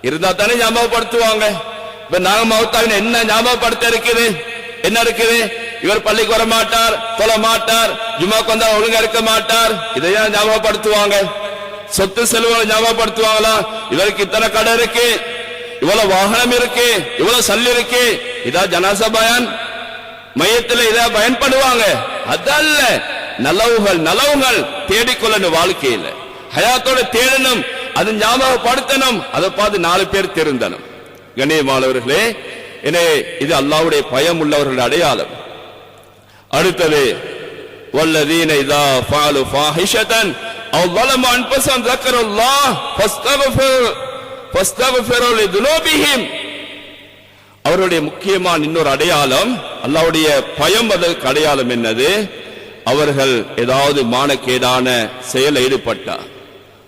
இருந்தா தானே ஞாபகப்படுத்துவாங்க. இப்ப நாங்க மௌத்தாவின என்ன ஞாபகப்படுத்த இருக்குது? என்ன இருக்குது? இவர் பள்ளிக்கு வர மாட்டார், தொழ மாட்டார், ஜும்மாக்கு வந்தா ஒழுங்கா இருக்க மாட்டார், இதையா ஞாபகப்படுத்துவாங்க? சொத்து செலவுகளை ஞாபகப்படுத்துவாங்களா? இவருக்கு இத்தனை கடை இருக்கு, இவ்வளவு வாகனம் இருக்கு, இவ்வளவு சல்லி இருக்கு, இதா ஜனாசா பயான்? மையத்தில் இதா பயன்படுவாங்க? அதல்ல. நலவுகள் தேடிக்கொள்ளணும். வாழ்க்கையில் ஹயாத்தோட தேடணும், அது ஞாபகப்படுத்தணும், அதை பார்த்து 4 பேர் திருந்தணும். கண்ணியமானவர்களே, எனவே இது அல்லாஹ்வுடைய பயம் உள்ளவர்கள் அடையாளம். அடுத்தது வல்லதீன இதா ஃபஅலு ஃபாஹிஷதன் அவ் ظلموا أنفسهم ذكروا الله فاستغفروا لذنوبهم. அவருடைய முக்கியமான இன்னொரு அடையாளம், அல்லாஹ்வுடைய பயம் அதற்கு அடையாளம் என்னது? அவர்கள் ஏதாவது மானக்கேடான செயலில் ஈடுபட்டா,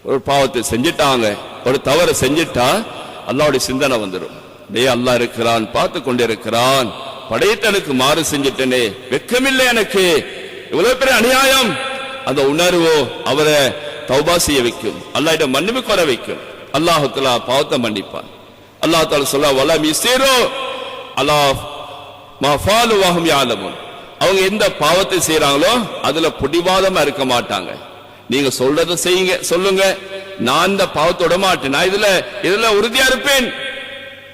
ஒரு பாவத்தை செஞ்சிட்டாங்க, ஒரு தவறு செஞ்சிட்டா அல்லாஹ்வுடைய சிந்தனை வந்துடும். அல்லாஹ் இருக்கிறான், பார்த்து கொண்டிருக்கிறான், படைத்தனுக்கு மாறு செஞ்சிட்டனே, வெக்கமில்லை எனக்கு, இவ்வளவு பெரிய அநியாயம். அந்த உணர்வோ அவரை தௌபா செய்ய வைக்கும், அல்லாஹ்விடம் மன்னிப்பு கோர வைக்கும். அல்லாஹ் தஆலா பாவத்தை மன்னிப்பான். அல்லாஹ் தஆலா சொல்ல வலம் யஸீரு அலா மா ஃபாலு வஹும் யஅலமுன். அவங்க எந்த பாவத்தை செய்யறாங்களோ அதுல பிடிவாதமா இருக்க மாட்டாங்க. நீங்க சொல்றத செய்யுங்க, சொல்லுங்க, நான் இந்த பாவத்தை விட மாட்டேன், நான் இதுல உறுதியா இருப்பேன்.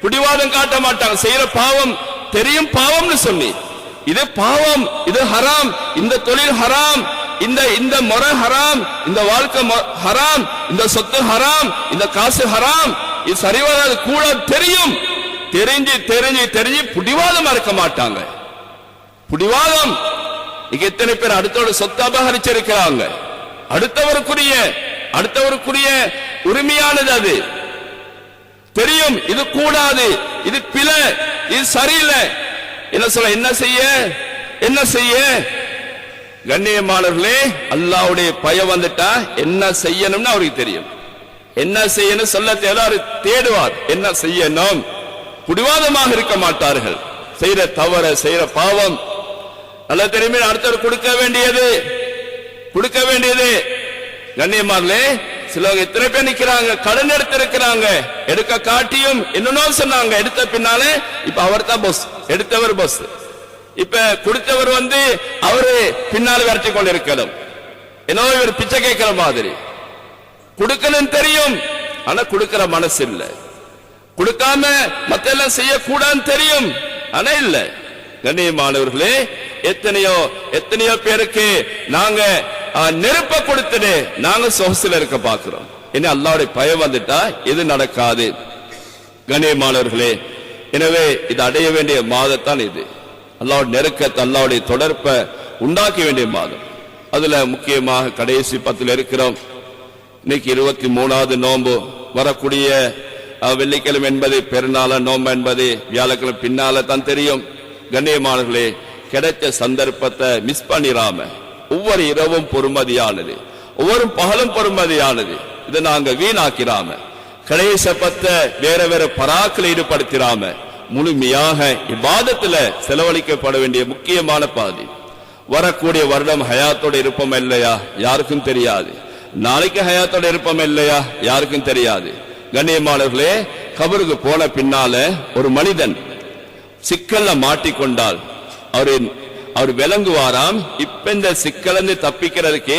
பிடிவாதம் காட்ட மாட்டாங்க. செய்யற பாவம் தெரியும், பாவம்னு சொல்லி இது பாவம், இது ஹராம், இந்த தொழில் ஹராம், இந்த முறை ஹராம், இந்த வாழ்க்கை ஹராம், இந்த சொத்து ஹராம், இந்த காசு ஹராம், இது சரி வராது கூட தெரியும். தெரிஞ்சு தெரிஞ்சு தெரிஞ்சு பிடிவாதமா இருக்க மாட்டாங்க. பிடிவாதம். இங்க எத்தனை பேர் அடுத்தோட சொத்து அபகரிச்சிருக்கிறாங்க. அடுத்தவருக்குரிய உரிமையானது அது தெரியும். இது கூடாது, இது பிழை, இது சரியில்லை. என்ன சொல்ல, என்ன செய்ய கண்ணியமானவர்களே, அல்லாஹ்வுடைய பயம் வந்துட்டா என்ன செய்யணும்னு அவருக்கு தெரியும். என்ன செய்யணும் சொல்ல தேவை, தேடுவார் என்ன செய்யணும். பிடிவாதமாக இருக்க மாட்டார்கள். செய்யற தவற, செய்யற பாவம் நல்ல தெரியுமே, அடுத்தவர் கொடுக்க வேண்டியது. கண்ணியமானவர்களே, சிலவங்க எத்தனை பேர் நிக்கிறாங்க, கடன் எடுத்திருக்கிறாங்க, எடுக்க காட்டியும் என்னன்னு சொன்னாங்க, எடுத்த பின்னாலே இப்ப அவர் தான் பாஸ், எடுத்தவர் பாஸ், இப்ப கொடுத்தவர் அவரு பின்னால விரட்டி கொண்டு இருக்கணும். என்னவோ இவர் பிச்சை கேட்கிற மாதிரி. கொடுக்கணும் தெரியும், ஆனா கொடுக்கிற மனசு இல்ல. கொடுக்காம மத்த எல்லாம் செய்யக்கூடாதுன்னு தெரியும், ஆனா இல்ல. கண்ணியமானவர்களே, எத்தனையோ பேருக்கு நாங்க நெருப்ப கொடுத்துட்டு நாங்க சொகுசுல இருக்க பாக்குறோம். என்ன அல்லாஹ்வுடைய பயம் வந்துட்டா இது நடக்காது. கண்ணியமானவர்களே, எனவே இது அடைய வேண்டிய மாதத்தான் இது. அல்லாஹ்வுடைய நெருக்கத்தை, அல்லாஹ்வுடைய தொடர்பை உண்டாக்க வேண்டிய மாதம். அதுல முக்கியமாக கடைசி 10 இருக்கிறோம். இன்னைக்கு 23வது நோன்பு. வரக்கூடிய வெள்ளிக்கிழமை என்பது பெருநாள நோன்பு என்பது வியாழக்கிழமை பின்னால தான் தெரியும். கண்ணியமானவர்களே, கிடைச்ச சந்தர்ப்பத்தை மிஸ் பண்ணிராம, ஒவ்வொரு இரவும் பொறுமதியானது, ஒவ்வொரு பகலும் பொறுமதியானது, இதை நாங்க வீணாக்கிறாம, கடைசி 10 வேற பராக்கில் ஈடுபடுத்திராம முழுமையாக இபாதத்துல செலவழிக்கப்பட வேண்டிய முக்கியமான பாதி. வரக்கூடிய வருடம் ஹயாத்தோட இருப்போம் இல்லையா யாருக்கும் தெரியாது. நாளைக்கு ஹயாத்தோட இருப்போம் இல்லையா யாருக்கும் தெரியாது. கண்ணியமானவர்களே, கபருக்கு போன பின்னால ஒரு மனிதன் சிக்கல்ல மாட்டிக்கொண்டால் அவர் விளங்குவாராம், இப்ப இந்த சிக்கலந்து தப்பிக்கிறதுக்கு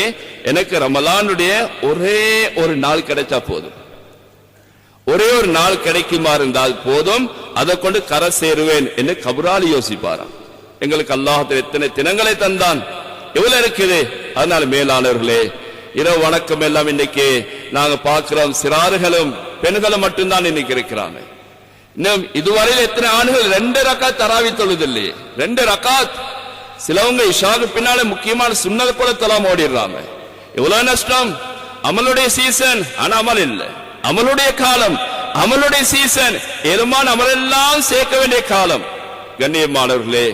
எனக்கு ரமலானுடைய ஒரே ஒரு நாள் கிடைச்சா போதும், ஒரே ஒரு நாள் கிடைக்குமா இருந்தால் போதும், அதை கொண்டு கரை சேருவேன் என்று கபராலி யோசிப்பாராம். எங்களுக்கு அல்லாஹ் எத்தனை தினங்களை தந்தான், எவ்வளவு இருக்குது. அதனால மேலானவர்களே, இரவு வணக்கம் எல்லாம் இன்னைக்கு நாங்க பார்க்கிறோம், சிறார்களும் பெண்களும் மட்டும்தான் இன்னைக்கு இருக்கிறாங்க. இன்னும் இதுவரையில் எத்தனை ஆண்டுகள் 2 ரக்காத் தராவி தொழுதில்லையே, 2 ரக்காத். சிலவங்க இஷாக்கு பின்னால முக்கியமான சுன்னத கூட தொழாம ஓடிடுறாங்க. எவ்வளவு நஷ்டம். அமலுடைய சீசன், ஆனா அமல் இல்லை. அமலுடைய காலம், அமலுடைய சீசன், எருமான அமலெல்லாம் சேர்க்க வேண்டிய காலம். கண்ணியமானவர்களே,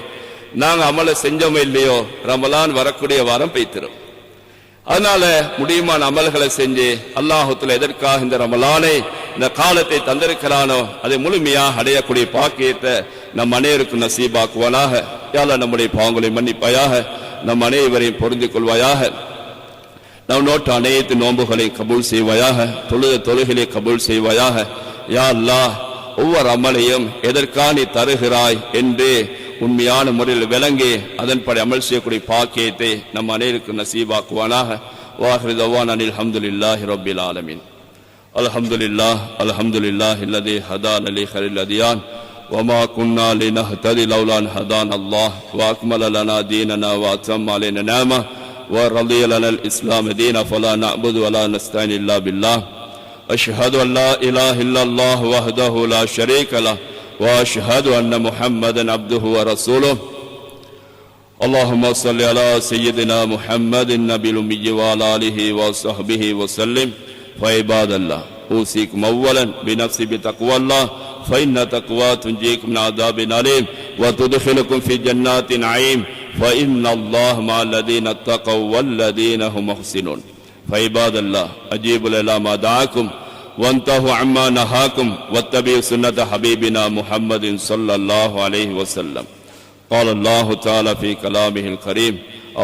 நாங்க அமலை செஞ்சோமோ இல்லையோ, ரமலான் வரக்கூடிய வாரம் பெய்திரும். அதனால முடியுமான அமல்களை செஞ்சு அல்லாஹுத்துல எதற்காக இந்த ரமலானை, இந்த காலத்தை தந்திருக்கிறானோ அதை முழுமையாக அடையக்கூடிய பாக்கியத்தை நம் அனைவருக்கும் நசீபாக்குவானாக. யாழ்லா நம்முடைய பாவங்களை மன்னிப்பாயாக, நம் அனைவரையும் பொருந்திக் கொள்வாயாக. நம் நோட்டு அனைத்து நோன்புகளை கபூல் செய்வாயாக, தொழுகையை கபூல் செய்வாயாக. யா அல்லாஹ், ஒவ்வொரு அமலையும் எதற்காக நீ தருகிறாய் என்று உண்மையான முறையில் விளங்கி அதன்படி அமல் செய்யக்கூடிய பாக்கியத்தை நம் அனைவருக்கும் நசீபாக்குவானாக. வாஹிரு தவானா அல்ஹம்துலில்லாஹி ரப்பில் ஆலமீன். அல்ஹம்துலில்லாஹ் அல்லதி ஹதானா லிஹைரில் அத்யான் வமா குன்னா லினஹ்ததி லௌலா அன் ஹதானா அல்லாஹ் வஅக்மல லனா தீனனா வஅத்தம்ம அலைனா நிஅமஹு ورضي لنا الإسلام دينا فلا نعبد ولا نستعين إلا بالله أشهد أن لا إله إلا الله وحده لا شريك له وأشهد أن محمدا عبده ورسوله اللهم صل على سيدنا محمد النبي الأمي وعلى آله وصحبه وسلم. فعباد الله أوصيكم أولا بنفسي بتقوى الله فإن تقوى تنجيكم من عذاب أليم وتدخلكم في جنات نعيم فإن الله مع الذين اتقوا والذين هم محسنون. فعباد الله أجيبوا إلى ما دعاكم وانتهوا عما نهاكم واتبعوا سنة حبيبنا محمد صلى الله عليه وسلم. قال الله تعالى في كلامه الكريم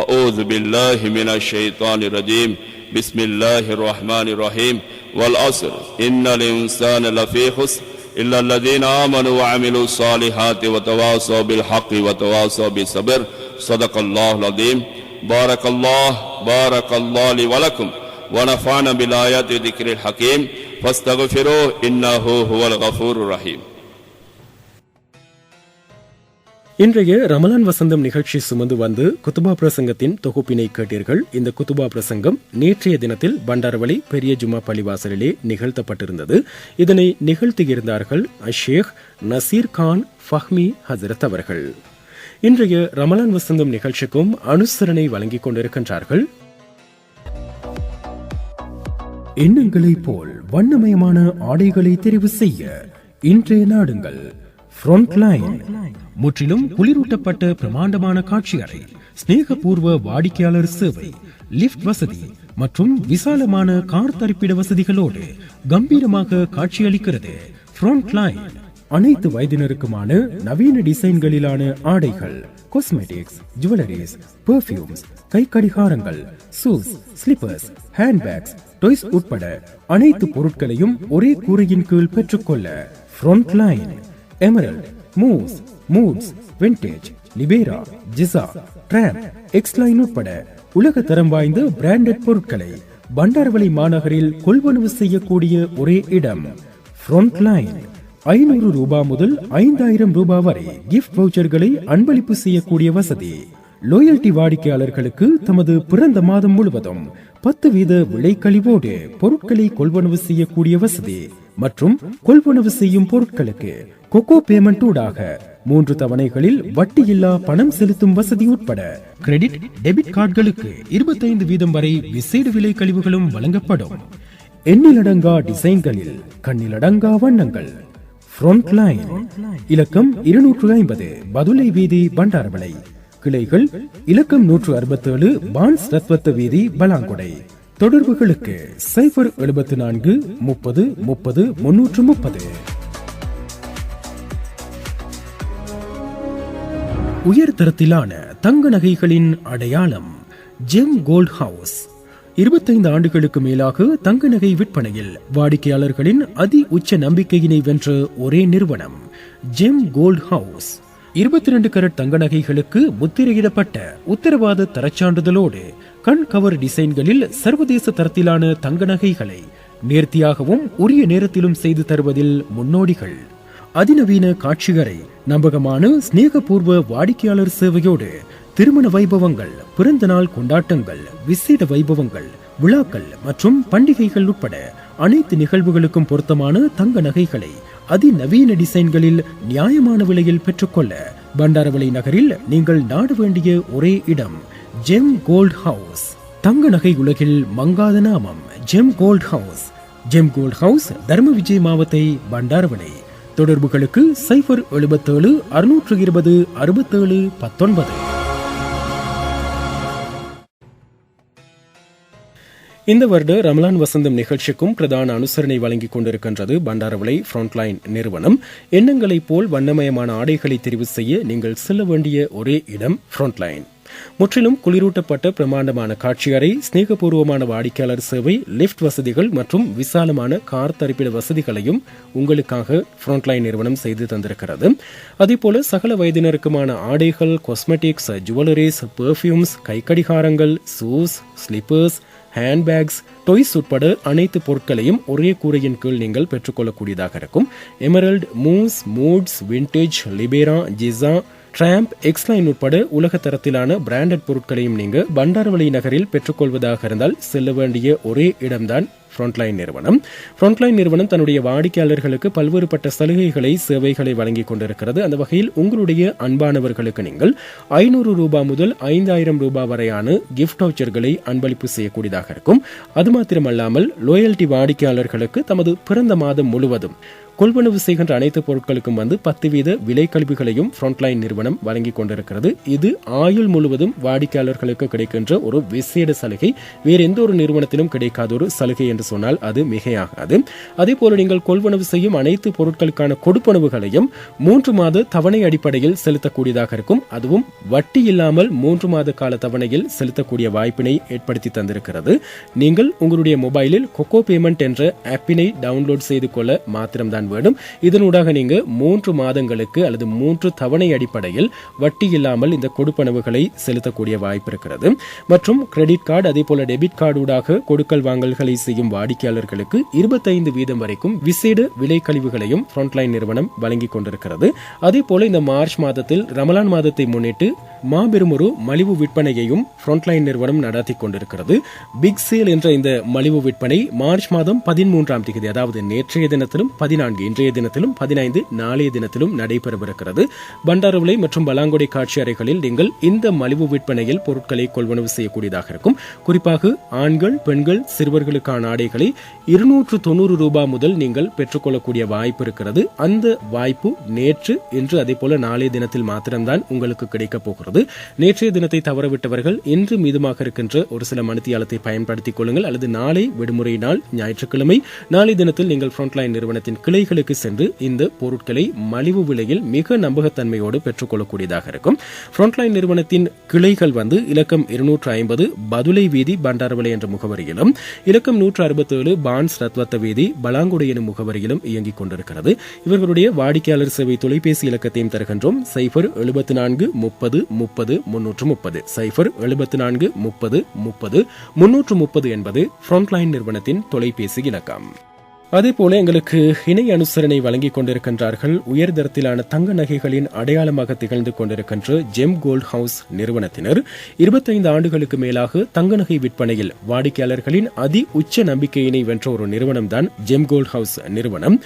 أعوذ بالله من الشيطان الرجيم بسم الله الرحمن الرحيم والعصر إن الإنسان لفي خسر إلا الذين آمنوا وعملوا الصالحات وتواصوا بالحق وتواصوا بالصبر. صدق الله العظيم. بارك الله لي ولكم ونفعنا بالآيات ذكر الحكيم فاستغفروه إنه هو الغفور الرحيم. இன்றைய ரமலான் வசந்தம் நிகழ்ச்சி சுமந்து வந்து குத்துபா பிரசங்கத்தின் தொகுப்பினை கேட்டீர்கள். இந்த குத்துபா பிரசங்கம் நேற்றைய தினத்தில் பண்டாரவளி பெரிய ஜும்மா பள்ளிவாசலிலே நிகழ்த்தப்பட்டிருந்தது. இதனை நிகழ்த்தியிருந்தார்கள் ஷேக் நசீர் கான் ஃபஹ்மி ஹசரத் அவர்கள். இன்றைய ரமலான் வசந்தம் நிகழ்ச்சிக்கும் அனுசரணை வழங்கிக் கொண்டிருக்கின்றார்கள். எண்ணங்களை போல் வண்ணமயமான ஆடைகளை தெரிவு செய்ய இன்றைய நாடுங்கள் ஃப்ரண்ட்லைன். முற்றிலும் குளிரூட்டப்பட்ட பிரமாண்டமான காட்சி அறை, ஸ்நேகபூர்வ வாடிக்கையாளர் சேவை, லிப்ட் வசதி மற்றும் விசாலமான கார் தரிப்பிட வசதிகளோடு கம்பீரமாக காட்சியளிக்கிறது ஃப்ரண்ட்லைன். அனைத்து வயதினருக்குமான நவீன டிசைன்களிலான ஆடைகள், காஸ்மெட்டிக்ஸ், ஜுவல்லரிஸ், பெர்ஃபியூம்ஸ், கை கடிகாரங்கள், ஷூஸ், ஸ்லிப்பர்ஸ், ஹேண்ட்பேக்ஸ், டாய்ஸ் உட்பட அனைத்து பொருட்களையும் ஒரே கூரையின் கீழ் பெற்றுக்கொள்ள Frontline. Emerald, Moose, Moods, Vintage, Libera, ஜிசா, ட்ராம்ப், எக்ஸ்லைன் உட்பட உலக தரம் வாய்ந்த பிராண்டட் பொருட்களை பண்டாரவளி மாநகரில் கொள்வனவு செய்யக்கூடிய ஒரே இடம் ஃப்ரண்ட்லைன். 500 ரூபாய் முதல் 5000 ரூபாய் வரை கிஃப்ட் வவுச்சர்களை அன்பளிப்பு செய்யக்கூடிய வசதி. லோயல்டி வாடிக்கையாளர்களுக்கு தமது பிறந்த மாதம் முழுவதும் 10% விலை கழிவோடு பொருட்களை கொள்வனவு செய்யக்கூடிய வசதி மற்றும் கொள்வனவு செய்யும் பொருட்களுக்கு கொக்கோ பேமெண்ட் ஊடாக 3 தவணைகளில் வட்டியில்லா பணம் செலுத்தும் வசதி உட்பட கிரெடிட் டெபிட் கார்டுகளுக்கு 25% வரை விசேட விலை கழிவுகளும் வழங்கப்படும். எண்ணிலடங்கா டிசைன்களில் கண்ணிலடங்கா வண்ணங்கள். ஃப்ரண்ட்லைன். இலக்கம் 250 பதுளை வீதி பண்டாரவளை. கிளைகள் இலக்கம் 167 பான்ஸ் ரத்வத்த வீதி பலாங்குடை. தொடர்புகளுக்கு 074 30 30 330. உயர்தரத்திலான தங்க நகைகளின் அடையாளம் ஜெம் கோல்ட் ஹவுஸ். 25 ஆண்டுகளுக்கு மேலாக தங்க நகை விற்பனையில் வாடிக்கையாளர்களின் அதி உச்ச நம்பிக்கையினை வென்ற ஒரே நிறுவனம் ஜெம் கோல்ட் ஹவுஸ். 22 கரட் தங்க நகைகளுக்கு முத்திரையிடப்பட்ட உத்தரவாத தரச்சான்றிதழோடு கண் கவர் டிசைன்களில் சர்வதேச தரத்திலான தங்க நகைகளை நேர்த்தியாகவும் உரிய நேரத்திலும் செய்து தருவதில் முன்னோடிகள். அதிநவீன காட்சியறை, நம்பகமான ஸ்நேகபூர்வ வாடிக்கையாளர் சேவையோடு திருமண வைபவங்கள், பிறந்த நாள் கொண்டாட்டங்கள், விசேட வைபவங்கள், விழாக்கள் மற்றும் பண்டிகைகள் உட்பட அனைத்து நிகழ்வுகளுக்கும் பொருத்தமான தங்க நகைகளை அதிநவீன டிசைன்களில் நியாயமான விலையில் பெற்றுக்கொள்ள பண்டாரவளை நகரில் நீங்கள் நாட வேண்டிய ஒரே இடம் ஜெம் கோல்ட் ஹவுஸ். தங்க நகை உலகில் மங்காத நாமம் gem gold house. Gem gold house Dharma Vijay மாவத்தை பண்டாரவளை. தொடர்புகளுக்கு 077 620 67 19. இந்த வருட ரமலான் வசந்தம் நிகழ்ச்சிக்கும் பிரதான அனுசரணை வழங்கிக் கொண்டிருக்கின்றது பண்டாரவளை ஃப்ரண்ட்லைன் நிறுவனம். எண்ணங்களைப் போல் வண்ணமயமான ஆடைகளை தெரிவு செய்ய நீங்கள் செல்ல வேண்டிய ஒரே இடம் ஃப்ரண்ட்லைன். முற்றிலும் குளிரூட்டப்பட்ட பிரமாண்டமான காட்சியறை, ஸ்நேகபூர்வமான வாடிக்கையாளர் சேவை, லிப்ட் வசதிகள் மற்றும் விசாலமான கார் தரிப்பிட வசதிகளையும் உங்களுக்காக ஃப்ரண்ட்லைன் நிறுவனம் செய்து தந்திருக்கிறது. அதேபோல சகல வயதினருக்குமான ஆடைகள், காஸ்மெட்டிக்ஸ், ஜுவல்லரிஸ், பெர்ஃபியூம்ஸ், கைக்கடிகாரங்கள், ஷூஸ், ஸ்லிப்பர்ஸ், ஹேண்ட்பேக்ஸ், டாய்ஸ் உட்பட அனைத்து பொருட்களையும் ஒரே கூரையின் கீழ் நீங்கள் பெற்றுக்கொள்ளக்கூடியதாக இருக்கும். Emerald, Moose, Moods, Vintage, Libera, ஜிசா, ட்ராம்ப், எக்ஸ்லைன் உட்பட உலக தரத்திலான பிராண்டட் பொருட்களையும் நீங்க பண்டாரவளை நகரில் பெற்றுக்கொள்வதாக இருந்தால் செல்ல வேண்டிய ஒரே இடம்தான் ஃப்ரண்ட்லைன் நிறுவனம். ஃப்ரண்ட்லைன் நிறுவனம் தன்னுடைய வாடிக்கையாளர்களுக்கு பல்வேறுபட்ட சலுகைகளை சேவைகளை வழங்கிக் கொண்டிருக்கிறது. அந்த வகையில் உங்களுடைய அன்பானவர்களுக்கு நீங்கள் 500 ரூபாய் முதல் 5000 ரூபாய் வரையான கிஃப்ட் வவுச்சர்களை அன்பளிப்பு செய்யக்கூடியதாக இருக்கும். அது மாத்திரமல்லாமல் லோயல்டி வாடிக்கையாளர்களுக்கு தமது பிறந்த மாதம் முழுவதும் கொள்வனவு செய்கின்ற அனைத்து பொருட்களுக்கும் 10% விலை கழிவுகளையும் ஃப்ரண்ட்லைன் நிறுவனம் வழங்கிக் கொண்டிருக்கிறது. இது ஆயுள் முழுவதும் வாடிக்கையாளர்களுக்கு கிடைக்கின்ற ஒரு விசேட சலுகை. வேறு எந்த ஒரு நிறுவனத்திலும் கிடைக்காத ஒரு சலுகை என்று சொன்னால் அது மிகையாகாது. அதே போல நீங்கள் கொள்வனவு செய்யும் அனைத்து பொருட்களுக்கான கொடுப்பனவுகளையும் 3 மாத தவணை அடிப்படையில் செலுத்தக்கூடியதாக இருக்கும். அதுவும் வட்டி இல்லாமல் 3 மாத கால தவணையில் செலுத்தக்கூடிய வாய்ப்பினை ஏற்படுத்தி தந்திருக்கிறது. நீங்கள் உங்களுடைய மொபைலில் கொக்கோ பேமெண்ட் என்ற ஆப்பினை டவுன்லோட் செய்து கொள்ள மாத்திரம்தான் வேண்டும். இதனூடாக நீங்க 3 மாதங்களுக்கு அல்லது 3 தவணை அடிப்படையில் வட்டி இல்லாமல் இந்த கொடுப்பனவுகளை செலுத்தக்கூடிய வாய்ப்பு இருக்கிறது. மற்றும் கிரெடிட் கார்டு அதே போல டெபிட் கார்டு ஊடாக கொடுக்கல் வாங்கல்களை செய்யும் வாடிக்கையாளர்களுக்கு 25% வரைக்கும் விசேட விலை கழிவுகளையும் ஃப்ரண்ட்லைன் நிறுவனம் வழங்கிக் கொண்டிருக்கிறது. அதே போல இந்த மார்ச் மாதத்தில் ரமலான் மாதத்தை முன்னிட்டு மாபெரும் ஒரு மலிவு விற்பனையையும் ஃப்ரண்ட்லைன் நிறுவனம் நடத்தி கொண்டிருக்கிறது. பிக் சேல் என்ற இந்த மலிவு விற்பனை மார்ச் மாதம் 13ஆம் தேதி, அதாவது நேற்றைய தினத்திலும் 14, இன்றைய தினத்திலும் 15, நாளைய தினத்திலும் நடைபெறவிருக்கிறது. பண்டாரவிளை மற்றும் பலாங்குடை காட்சி அறைகளில் நீங்கள் இந்த மலிவு விற்பனையில் பொருட்களை கொள்வனவு செய்யக்கூடியதாக இருக்கும். குறிப்பாக ஆண்கள், பெண்கள், சிறுவர்களுக்கான ஆடைகளை 290 ரூபாய் முதல் நீங்கள் பெற்றுக்கொள்ளக்கூடிய வாய்ப்பு இருக்கிறது. அந்த வாய்ப்பு நேற்று, இன்று அதே போல நாளைய தினத்தில் மாத்திரம்தான் உங்களுக்கு கிடைக்கப் போகிறது. நேற்றைய தினத்தை தவறவிட்டவர்கள் இன்று மீதமாக இருக்கின்ற ஒரு சில மணித்தியாலத்தை பயன்படுத்திக் கொள்ளுங்கள். அல்லது நாளை விடுமுறை நாள் ஞாயிற்றுக்கிழமை, நாளை தினத்தில் நீங்கள் ஃப்ரண்ட்லைன் நிறுவனத்தின் கிளைகளுக்கு சென்று இந்த பொருட்களை மலிவு விலையில் மிக நம்பகத்தன்மையோடு பெற்றுக்கொள்ளக்கூடியதாக இருக்கும். ஃப்ரண்ட்லைன் நிறுவனத்தின் கிளைகள் இலக்கம் 250 பதுளை வீதி பண்டாரவளை என்ற முகவரியிலும், இலக்கம் 167 பான்ஸ் ரத்வத்த வீதி பலாங்குடை எனும் முகவரியிலும் இயங்கிக் கொண்டிருக்கிறது. இவர்களுடைய வாடிக்கையாளர் சேவை தொலைபேசி இலக்கத்தையும் தருகின்றோம். 074 30 30 330 074 30 30 330 என்பது ஃப்ரண்ட்லைன் நிறுவனத்தின் தொலைபேசி இலக்கம். அதேபோல எங்களுக்கு இணை அனுசரணை வழங்கிக் கொண்டிருக்கின்றார்கள். உயர்தரத்திலான தங்க நகைகளின் அடையாளமாக திகழ்ந்து கொண்டிருக்கின்ற ஜெம் கோல்ட் ஹவுஸ் நிறுவனத்தினர் 25 ஆண்டுகளுக்கு மேலாக தங்க நகை விற்பனையில் வாடிக்கையாளர்களின் அதி உச்ச நம்பிக்கையினை வென்ற ஒரு நிறுவனம் தான் ஜெம் கோல்ட் ஹவுஸ் நிறுவனம்.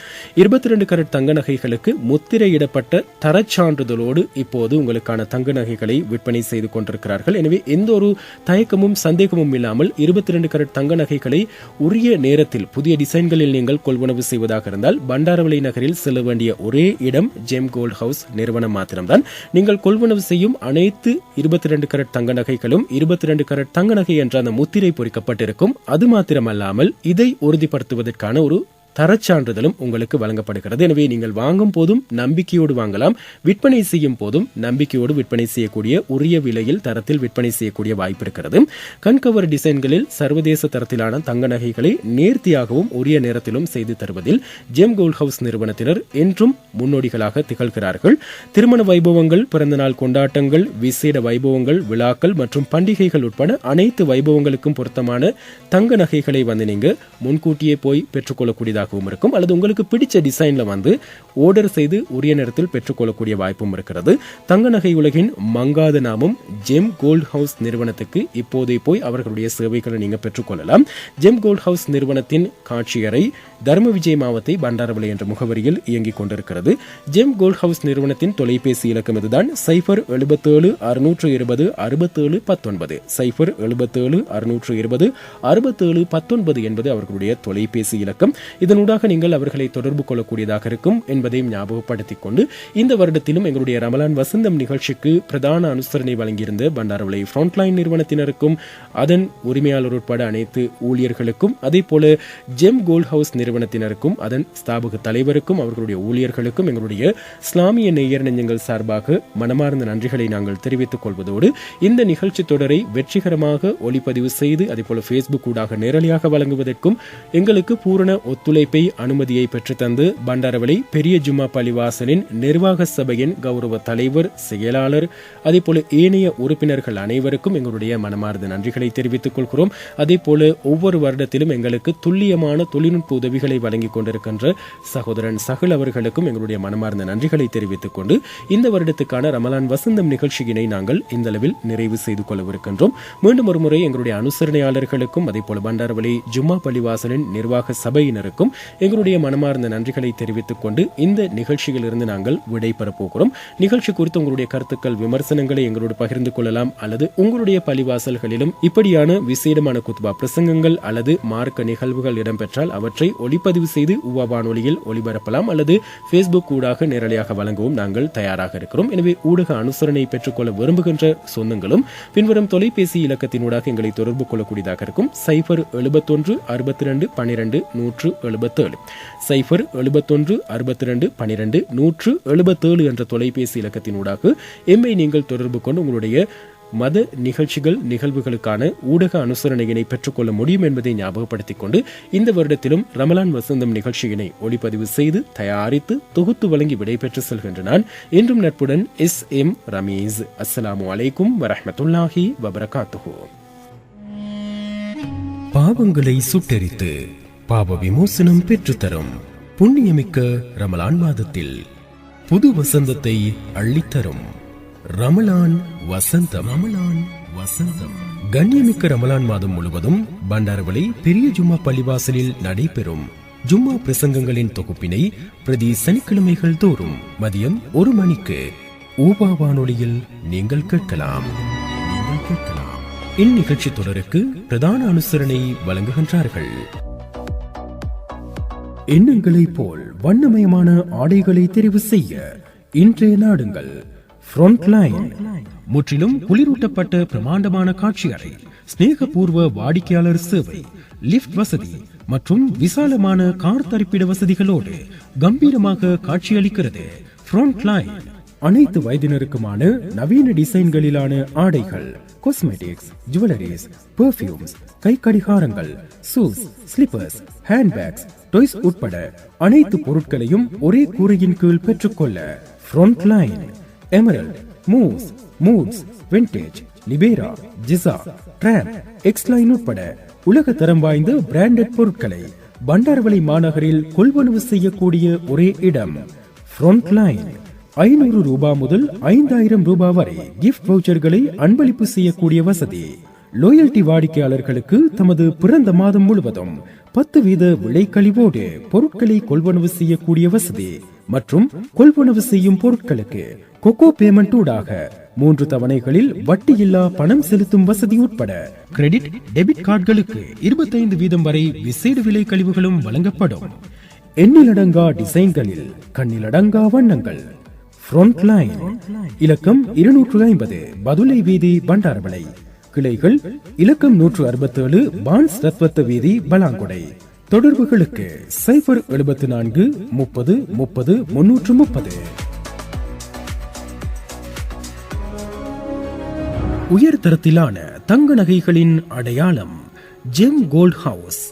22 கரட் தங்க நகைகளுக்கு முத்திரையிடப்பட்ட தரச்சான்றிதழோடு இப்போது உங்களுக்கான தங்க நகைகளை விற்பனை செய்து கொண்டிருக்கிறார்கள். எனவே எந்த ஒரு தயக்கமும் சந்தேகமும் இல்லாமல் 22 கரட் தங்க நகைகளை உரிய நேரத்தில் புதிய டிசைன்களில் நீங்கள் கொள்வனவு செய்வதாக இருந்தால் பண்டாரவளை நகரில் செல்ல வேண்டிய ஒரே இடம் ஜெம் கோல்ட் ஹவுஸ் நிறுவனம் மாத்திரம்தான். நீங்கள் கொள்வனவு செய்யும் அனைத்து 22 கரட் தங்க நகைகளும் 22 கரட் தங்க நகை என்ற அந்த முத்திரை பொறிக்கப்பட்டிருக்கும். அது மாத்திரமல்லாமல் இதை உறுதிப்படுத்துவதற்கான ஒரு தரச்சான்றிதழும் உங்களுக்கு வழங்கப்படுகிறது. எனவே நீங்கள் வாங்கும் போதும் நம்பிக்கையோடு வாங்கலாம், விற்பனை செய்யும் போதும் நம்பிக்கையோடு விற்பனை செய்யக்கூடிய உரிய விலையில் தரத்தில் விற்பனை செய்யக்கூடிய வாய்ப்பு இருக்கிறது. கண்கவர் டிசைன்களில் சர்வதேச தரத்திலான தங்க நகைகளை நேர்த்தியாகவும் உரிய நேரத்திலும் செய்து தருவதில் ஜெம் கோல்ட் ஹவுஸ் நிறுவனத்தினர் என்றும் முன்னோடிகளாக திகழ்கிறார்கள். திருமண வைபவங்கள், பிறந்தநாள் கொண்டாட்டங்கள், விசேட வைபவங்கள், விழாக்கள் மற்றும் பண்டிகைகள் உட்பட அனைத்து வைபவங்களுக்கும் பொருத்தமான தங்க நகைகளை நீங்க முன்கூட்டியே போய் பெற்றுக்கொள்ளக்கூடியதாக இருக்கும். அல்லது உங்களுக்கு பிடிச்ச டிசைன்ல ஆர்டர் செய்து உரிய நேரத்தில் பெற்றுக்கொள்ளக்கூடிய வாய்ப்பும் இருக்கிறது. தங்க நகை உலகின் மங்காத நாமம் ஜெம் கோல்ட் ஹவுஸ் நிறுவனத்துக்கு இப்போதே போய் அவர்களுடைய சேவைகளை நீங்க பெற்றுக்கொள்ளலாம். ஜெம் கோல்ட் ஹவுஸ் நிறுவனத்தின் காட்சியறை தர்ம விஜய் மாவத்தை பண்டாரவளை என்ற முகவரியில் இயங்கிக் கொண்டிருக்கிறது. ஜெம் கோல்ட் ஹவுஸ் நிறுவனத்தின் தொலைபேசி இலக்கம் இதுதான் 077 620 67 19 077 620 67 19 என்பது அவர்களுடைய தொலைபேசி இலக்கம். இதனூடாக நீங்கள் அவர்களை தொடர்பு கொள்ளக்கூடியதாக இருக்கும் என்பதையும் ஞாபகப்படுத்திக் கொண்டு இந்த வருடத்திலும் எங்களுடைய ரமலான் வசந்தம் நிகழ்ச்சிக்கு பிரதான அனுசரணை வழங்கியிருந்த பண்டாரவளை ஃப்ரண்ட்லைன் நிறுவனத்தினருக்கும் அதன் உரிமையாளர் உட்பட அனைத்து ஊழியர்களுக்கும் அதே போல ஜெம் கோல்ட் ஹவுஸ் நிறுவனத்தினருக்கும் அதன் ஸ்தாபக தலைவருக்கும் அவர்களுடைய ஊழியர்களுக்கும் எங்களுடைய இஸ்லாமிய நேயர் நெஞ்சங்கள் சார்பாக மனமார்ந்த நன்றிகளை நாங்கள் தெரிவித்துக் கொள்வதோடு இந்த நிகழ்ச்சி தொடரை வெற்றிகரமாக ஒளிப்பதிவு செய்து அதே போல பேஸ்புக் ஊடாக நேரடியாக வழங்குவதற்கும் எங்களுக்கு பூரண ஒத்துழைப்பை அனுமதியை பெற்றுத்தந்து பண்டாரவளை பெரிய ஜும்மா பள்ளிவாசலின் நிர்வாக சபையின் கௌரவ தலைவர், செயலாளர் அதே போல ஏனைய உறுப்பினர்கள் அனைவருக்கும் எங்களுடைய மனமார்ந்த நன்றிகளை தெரிவித்துக் கொள்கிறோம். அதே போல ஒவ்வொரு வருடத்திலும் எங்களுக்கு துல்லியமான தொழில்நுட்ப உதவி உதவிகளை வழங்கிக் கொண்டிருக்கின்ற சகோதரன் சஹல் அவர்களுக்கும் எங்களுடைய மனமார்ந்த நன்றிகளை தெரிவித்துக் கொண்டு இந்த வருடத்துக்கான ரமலான் வசந்தம் நிகழ்ச்சியினை நாங்கள் இந்த அளவில் நிறைவு செய்து கொள்ளவிருக்கின்றோம். மீண்டும் ஒருமுறை எங்களுடைய அனுசரணையாளர்களுக்கும் அதேபோல பண்டாரவளி ஜும்மா பள்ளிவாசலின் நிர்வாக சபையினருக்கும் எங்களுடைய மனமார்ந்த நன்றிகளை தெரிவித்துக் கொண்டு இந்த நிகழ்ச்சியிலிருந்து நாங்கள் விடைபெறப் போகிறோம். நிகழ்ச்சி குறித்து உங்களுடைய கருத்துக்கள் விமர்சனங்களை எங்களோடு பகிர்ந்து கொள்ளலாம். அல்லது உங்களுடைய பள்ளிவாசல்களிலும் இப்படியான விசேடமான குத்பா பிரசங்கங்கள் அல்லது மார்க்க நிகழ்வுகள் இடம்பெற்றால் அவற்றை ஒளிப்பதிவு செய்து உவா வானொலியில் ஒளிபரப்பலாம் அல்லது Facebook ஊடாக நேரலையாக வழங்கவும் நாங்கள் தயாராக இருக்கிறோம். எனவே ஊடக அனுசரணை பெற்றுக்கொள்ள விரும்புகின்ற சொந்தங்களும் பின்வரும் தொலைபேசி இலக்கத்தினூடாக எங்களை தொடர்பு கொள்ளக்கூடியதாக இருக்கும். 071 62 12 177 071 62 12 177 என்ற தொலைபேசி இலக்கத்தினூடாக எம்மை நீங்கள் தொடர்பு கொண்டு உங்களுடைய மத நிகழ்ச்சிகள் நிகழ்வுகளுக்கான ஊடக அனுசரணையினை பெற்றுக்கொள்ள முடியும் என்பதை ஞாபகப்படுத்திக் கொண்டு இந்த வருடத்திலும் ரமலான் வசந்தம் நிகழ்ச்சியினை ஒளிப்பதிவு செய்து தயாரித்து தொகுத்து வழங்கி விடைபெற்று செல்கின்ற நான் என்றும் நட்புடன் SM ரமீஸ். அஸ்ஸலாமு அலைக்கும் வரஹ்மத்துல்லாஹி வபரகாத்துஹு. பாவங்களை சுட்டெரித்து பாவ விமோசனம் பெற்றுத்தரும் புண்ணியமிக்க ரமலான் மாதத்தில் புது வசந்தத்தை அள்ளித்தரும் ரமலான் வசந்தம். ரமலான் வசந்தம். கண்ணியமிக்க ரமலான் மாதம் முழுவதும் பண்டாரவளை பெரிய ஜும்மா பள்ளிவாசலில் நடைபெறும் ஜும்மா பிரசங்கங்களின் தொகுப்பினை பிரதி சனிக்கிழமைகள் தோறும் மதியம் 1 மணிக்கு ஊபா வானொலியில் நீங்கள் கேட்கலாம். இந்நிகழ்ச்சி தொடருக்கு பிரதான அனுசரணை வழங்குகின்றார்கள். எண்ணங்களை போல் வண்ணமயமான ஆடைகளை தெரிவு செய்ய இன்றைய நாடுங்கள் ஃப்ரண்ட்லைன். முற்றிலும் குளிரூட்டப்பட்ட பிரமாண்டமான காட்சி அறை, ஸ்நேகபூர்வ வாடிக்கையாளர் சேவை, லிப்ட் வசதி மற்றும் விசாலமான கார் தரிப்பிட வசதிகளோடு கம்பீரமாக காட்சியளிக்கிறது ஃப்ரண்ட்லைன். அனைத்து வயதினருக்குமான நவீன டிசைன்களிலான ஆடைகள், காஸ்மெட்டிக்ஸ், ஜுவல்லரிஸ், பெர்ஃபியூம்ஸ், கை கடிகாரங்கள், ஷூஸ், ஸ்லிப்பர்ஸ், ஹேண்ட்பேக்ஸ், டாய்ஸ் உட்பட அனைத்து பொருட்களையும் ஒரே கூரையின் கீழ் பெற்றுக்கொள்ள Frontline. Emerald, Moose, Moods, Vintage, Libera, ஜிசா, ட்ராம், எக்ஸ்லைன் உட்பட உலக தரம் வாய்ந்த பிராண்டட் பொருட்களை பண்டாரவளை மாநகரில் கொள்வனவு செய்யக்கூடிய ஒரே இடம் ஃப்ரண்ட்லைன். 500 ரூபாய் முதல் 5000 ரூபாய் வரை கிஃப்ட் வவுச்சர்களை அன்பளிப்பு செய்யக்கூடிய வசதி. லோயல்டி வாடிக்கையாளர்களுக்கு தமது பிறந்த மாதம் முழுவதும் 10% விலைக்கழிவோடு பொருட்களை கொள்வனவு செய்யக்கூடிய வசதி மற்றும் கொள்வனவு செய்யும் பொருட்களுக்கு கொக்கோ பேமெண்ட் ஊடாக 3 தவணைகளில் வட்டியில்லா பணம் செலுத்தும் வசதி உட்பட கிரெடிட் டெபிட் கார்டுகளுக்கு 25% வரை விசேட விலை கழிவுகளும் வழங்கப்படும். எண்ணிலடங்கா டிசைன்களில் கண்ணிலடங்கா வண்ணங்கள். ஃப்ரண்ட்லைன். இலக்கம் 250 பதுளை வீதி பண்டாரவளை. கிளைகள் இலக்கம் 167 பான்ஸ் ரத்வத்த வீதி பலாங்குடை. தொடர்புகளுக்கு 074 30 30 330. உயர்தரத்திலான தங்க நகைகளின் அடையாளம் ஜெம் கோல்ட் ஹவுஸ்.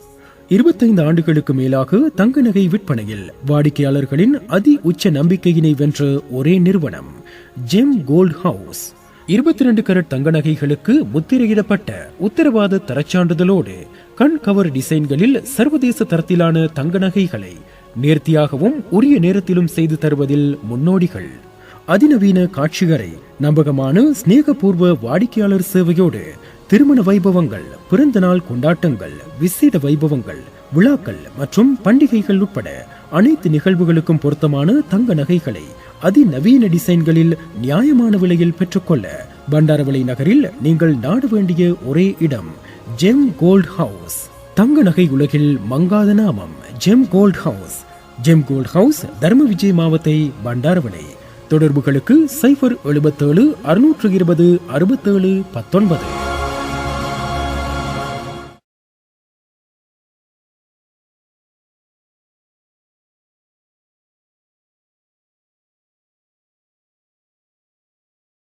25 ஆண்டுகளுக்கு மேலாக தங்க நகை விற்பனையில் வாடிக்கையாளர்களின் அதி உச்ச நம்பிக்கையினை வென்ற ஒரே நிறுவனம் ஜெம் கோல்ட் ஹவுஸ். 22 கரட் தங்க நகைகளுக்கு முத்திரையிடப்பட்ட உத்தரவாத தரச்சான்றிதழோடு கண் கவர் டிசைன்களில் சர்வதேச தரத்திலான தங்க நகைகளை நேர்த்தியாகவும் உரிய நேரத்திலும் செய்து தருவதில் முன்னோடிகள். அதிநவீன காட்சியறை, நம்பகமான ஸ்நேகபூர்வ வாடிக்கையாளர் சேவையோடு திருமண வைபவங்கள், பிறந்த நாள் கொண்டாட்டங்கள், விசேட வைபவங்கள், விழாக்கள் மற்றும் பண்டிகைகள் உட்பட அனைத்து நிகழ்வுகளுக்கும் பொருத்தமான தங்க நகைகளை அதிநவீன டிசைன்களில் நியாயமான விலையில் பெற்றுக்கொள்ள பண்டாரவளை நகரில் நீங்கள் நாட வேண்டிய ஒரே இடம் ஜெம் கோல்ட் ஹவுஸ். தங்க நகை உலகில் மங்காத நாமம் gem gold house. Gem gold house Dharma Vijay மாவத்தை பண்டாரவளை. தொடர்புகளுக்கு 077 620 67 19.